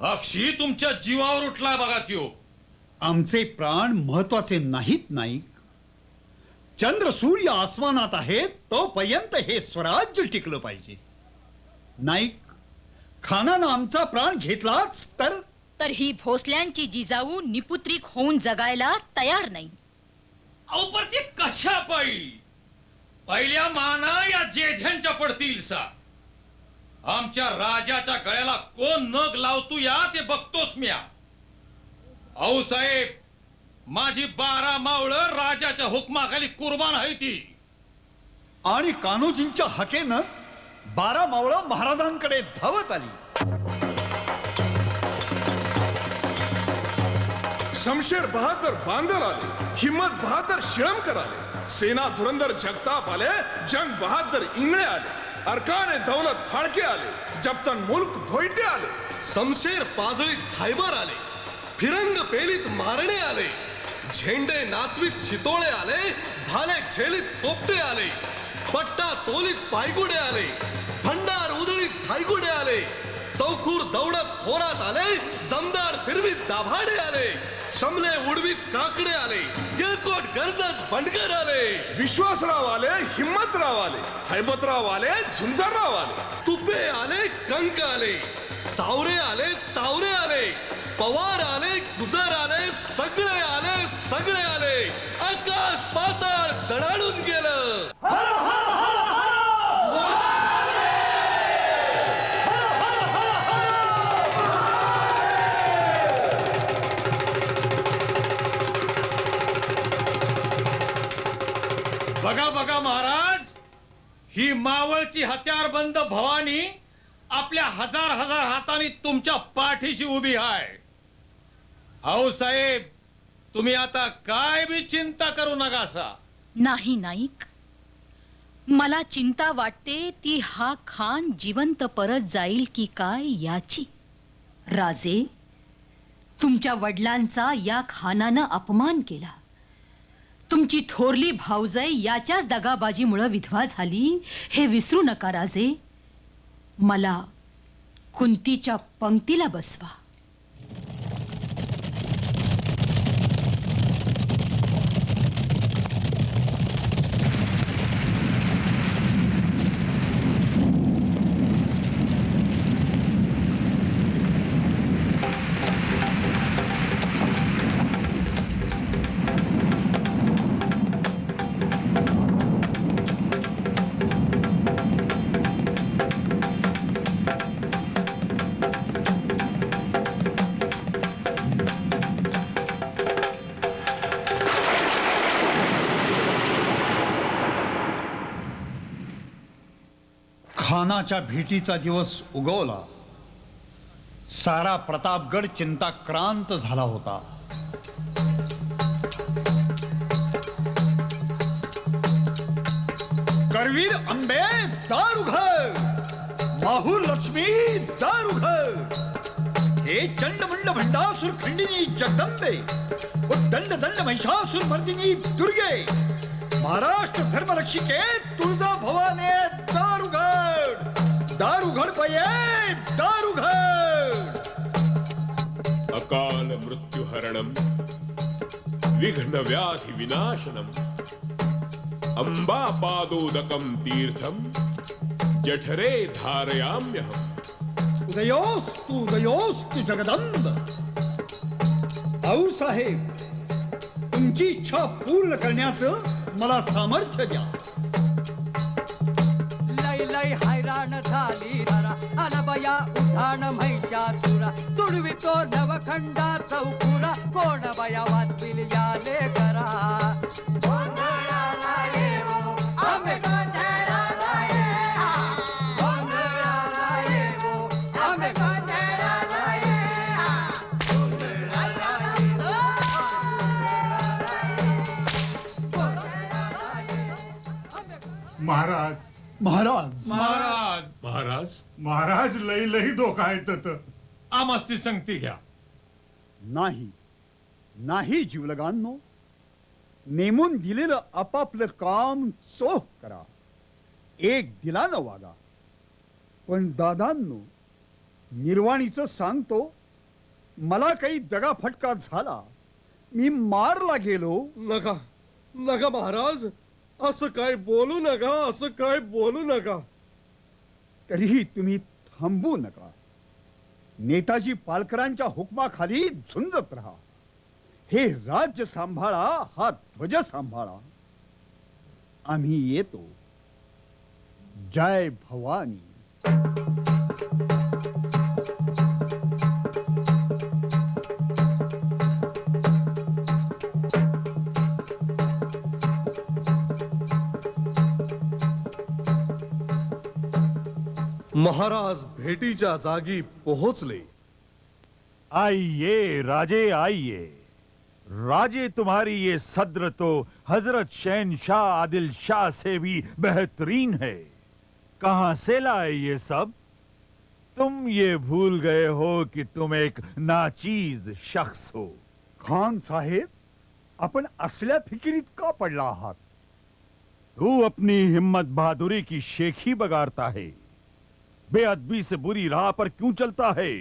अक्षी तुमच्या जीवावर उठलाय बघा त्यो. आमचे प्राण महत्वाचे नाहीत नाईक. चंद्र सूर्य आसमानात आहेत तोपर्यंत हे स्वराज्य टिकलं पाहिजे. नाईक, खानानं आमचा प्राण घेतलाच तर ही भोसल्यांची जिजाऊ निपुत्रिक होऊन जगायला तयार नाही. अहो पण ते कशा पायी? पहिल्या माना या जेझ्यांच्या पडतील सा. आमच्या राजाच्या गळ्याला कोण नग लावतो या ते बघतोच म्या. अहो साहेब, माझी 12 मावळं राजाच्या हुकमाखाली कुर्बान आहे ती. आणि कान्होजींच्या हाकेनं 12 मावळं महाराजांकडे धावत आली. शमशेर बहादर बांदर आले, हिम्मत बहादर शिळमकर आले, सेना धुरंधर जगताप आले, जंग बहादर इंगळे आले, अरकान दौलत फाळके आले, जप्तन मुल्क भोईटे आले, शमशेर पाजळीत थायबर आले, फिरंग पेलीत मारणे आले, झेंडे नाचवीत शितोळे आले, भाले झेलीत थोपटे आले, पट्टा तोलीत पायगुडे आले, भंडार उधळीत थायगुडे आले, चौखूर दौडत थोरात आले, जमदार फिरवीत दाभाडे आले, शमले उडवीत काकडे आले, येळकोट गरजत बंडगर आले, विश्वासराव आले, हिम्मतराव आले, हैबतराव आले, झुंझरराव आले, तुपे आले, कंक आले, सावरे आले, तावरे आले, पवार आले, गुजर आले, सगळे आले, सगळे आले. आकाश पाताळ दडाळून गेलं. बघा बघा महाराज, ही मावळची हत्यारबंद भवानी आपल्या हजार हजार हातांनी तुमच्या पाठीशी उभी आहे. अहो साहेब, तुम्ही आता काय बी चिंता करू नका सा. नाही नाईक, मला चिंता वाटते ती हा खान जिवंत परत जाईल की काय याची. राजे, तुमच्या वडिलांचा या खानानं अपमान केला. तुमची थोरली भाऊजाई याच्याच दगाबाजीमुळे विधवा झाली हे विसरू नका राजे. मला कुंतीच्या पंक्तीला बसवा. खानाच्या भेटीचा दिवस उगवला. सारा प्रतापगड चिंताक्रांत झाला होता. करवीर अंबे दार उघड, माहूर लक्ष्मी दार उघड. हे चंडमुंड भंडासुर खंडिनी जगदंबे व दंड दंड महिषासुर मर्दिनी दुर्गे, महाराष्ट्र धर्मरक्षिके तुळजा भवाने दार उघड, दार उघड पये दार उघड. अकाल मृत्युहरणम विघ्न व्याधि विनाशनम अंबा पादोदकम तीर्थम जठरे धारयाम्यहम. उदयोस्तु जगदंब. भाऊसाहेब, तुमची इच्छा पूर्ण करण्याचं मला सामर्थ्य द्या. लय लय हैराण झाली धरा अनबया उठाण महिषासुरा, तुडवितो नवखंडा चौकुरा, कोण बया वाचविल याले करा. गोंधळाला येवो आम्ही गोंधळाला येवो, गोंधळाला येवो आम्ही गोंधळाला येवो, गोंधळाला येवो. महाराज महाराज महाराज महाराज महाराज लई लई धोका आहेत. आमस्ती संगती घ्या. नाही नाही जीवलगांनो, नेमून दिलेलं आपापलं काम चोख करा, एक दिलानं वागा. पण दादांनो, निर्वाणीचं सांगतो, मला काही दगाफटका झाला, मी मारला गेलो. नका नका महाराज, असं काय बोलू नका, असं काय बोलू नका. तरीही तुम्ही थांबू नका. नेताजी पालकरांच्या हुकमाखाली झुंजत राहा. हे राज्य सांभाळा, हा ध्वज सांभाळा. आम्ही येतो. जय भवानी. महाराज भेटीच्या जागी पोहोचले. आइए राजे आइए. राजे तुम्हारी ये सद्र तो हजरत शहनशाह आदिल शाह से भी बेहतरीन है. कहां से लाए ये सब? तुम ये भूल गए हो कि तुम एक नाचीज शख्स हो. खान साहेब, आपण असल्या फिकिरीत का पडला आहात? तू अपनी हिम्मत बहादुरी की शेखी बगाड़ता है, बेअदबी से बुरी राह पर क्यों चलता है?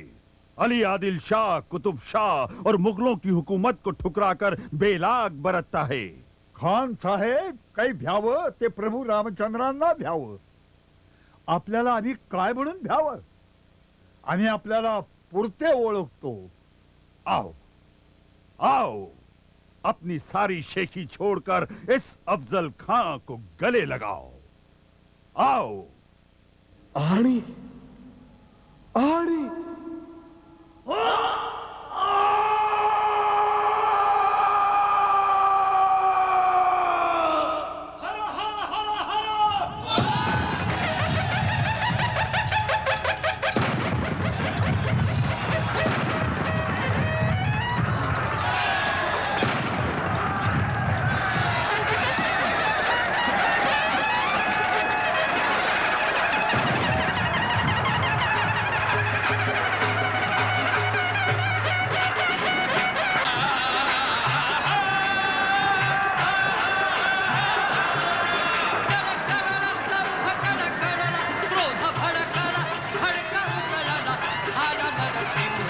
अली आदिल शाह, कुतुब शाह और मुगलों की हुकूमत को ठुकराकर बेलाग बरतता है. खान साहेब, काही भ्यावं ते प्रभू रामचंद्रांना भ्यावं. आपल्याला आम्ही काय म्हणून भ्यावं? आम्ही आपल्याला पुरते ओळखतो. आओ आओ, अपनी सारी शेखी छोड़कर इस अफजल खां को गले लगाओ. आओ. आणि आणि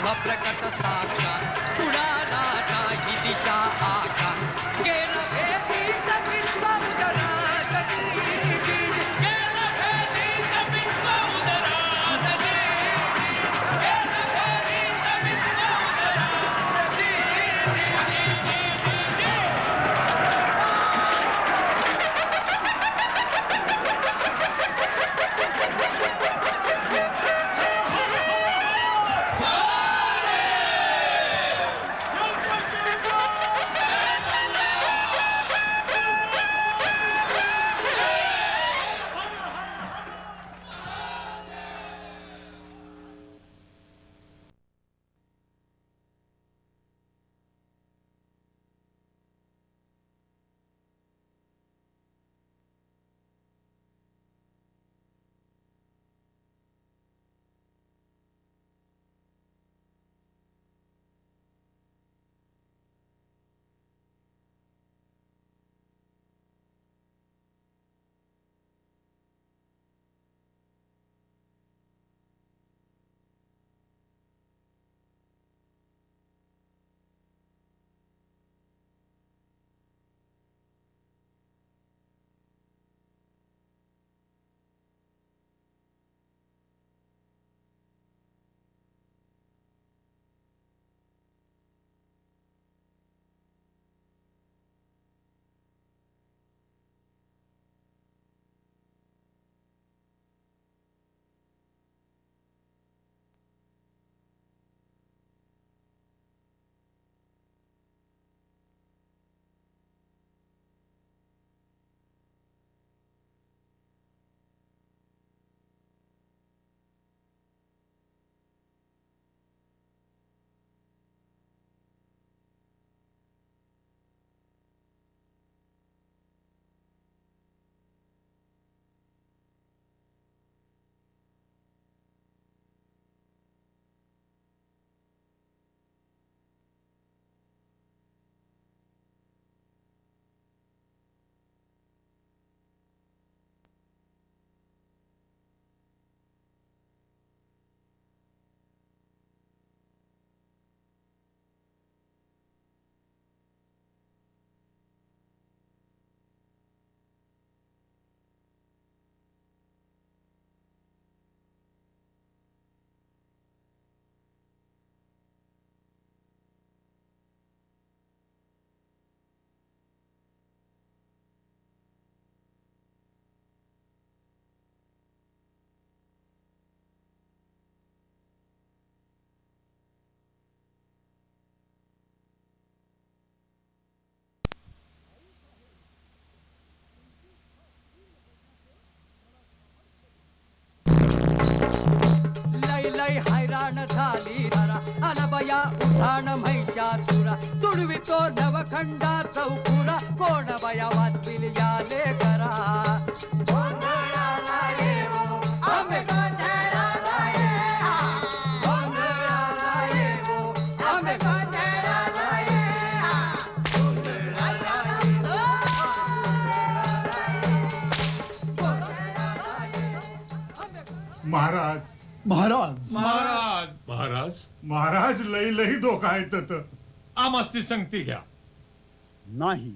ब्रह्म प्रकट साक्षात उडाला आता ही दिशा आकांत गेल भेटीत विश्व उदरात गेल भेटीत विश्व उदरात गेल भेटीत विश्व लय हैराण झाली धरा अनबया उठाण महिषासुरा तुडवितो नवखंडा चौकुरा कोण बया वाचविल याले करा गोंधळाला येवो आम्ही गोंधळाला येवो गोंधळाला येवो आम्ही गोंधळाला येवो महाराज महाराज महाराज महाराज महाराज लई लई धोका येत आमस्ती संगती घ्या नाही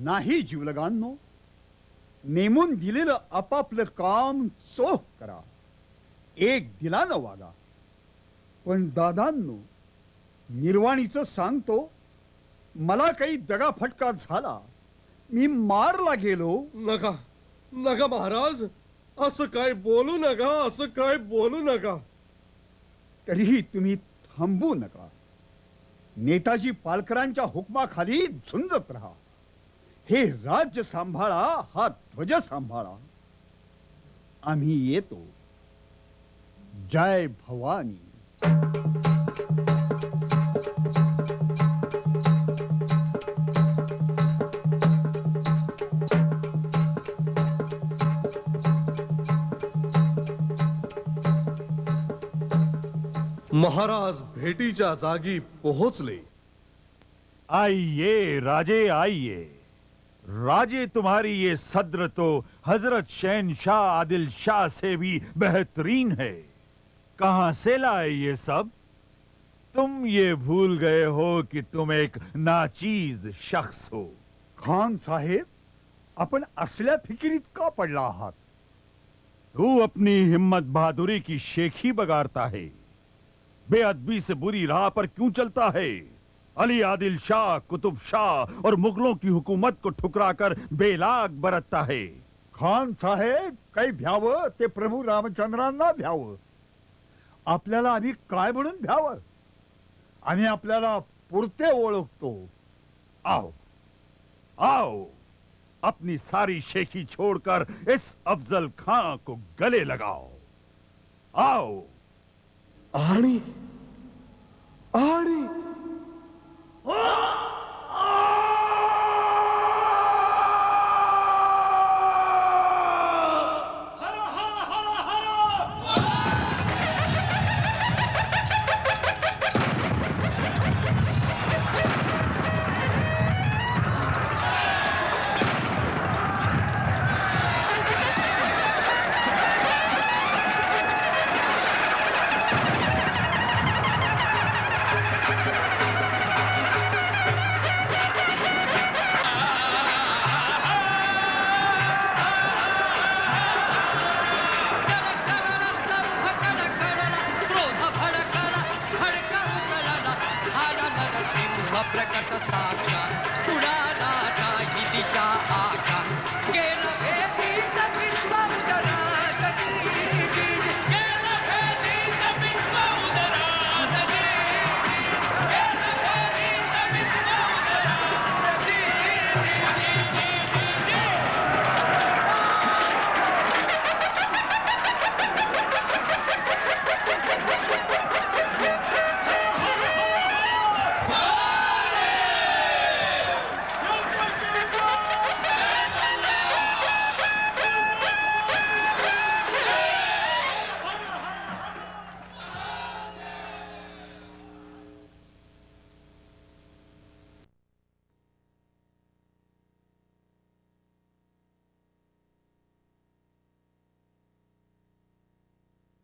नाही जीवलगांनो नेमून दिलेलं आपापलं काम चोख करा एक दिलानं वागा पण दादांनो निर्वाणीचं सांगतो मला काही दगाफटका झाला मी मारला गेलो नका नका महाराज असं काय बोलू नका असं काय बोलू नका तरीही तुम्ही थांबू नका नेताजी पालकरांच्या हुकमाखाली झुंजत राहा हे राज्य सांभाळा हा ध्वज सांभाळा आम्ही येतो जय भवानी महाराज भेटीच्या जागी पोहोचले आइए राजे आइए राजे तुम्हारी ये सद्र तो हजरत शहनशाह आदिल शाह से भी बेहतरीन है कहां से लाए ये सब तुम ये भूल गए हो कि तुम एक नाचीज शख्स हो. खान साहेब, आपण असल्या फिकिरीत का पडला आहात? तू अपनी हिम्मत बहादुरी की शेखी बगाड़ता है, बेअदबी से बुरी राह पर क्यों चलता है? अली आदिल शाह, कुतुब शाह और मुगलों की हुकूमत को ठुकराकर बेलाग बरतता है. खान साहेब, काही भ्यावं ते प्रभू रामचंद्रांना भ्यावं. आपल्याला आम्ही काय म्हणून भ्यावं? आम्ही आपल्याला पुरते ओळखतो. आओ आओ, अपनी सारी शेखी छोड़कर इस अफजल खां को गले लगाओ. आओ. आणि आणि प्रकट साक्षात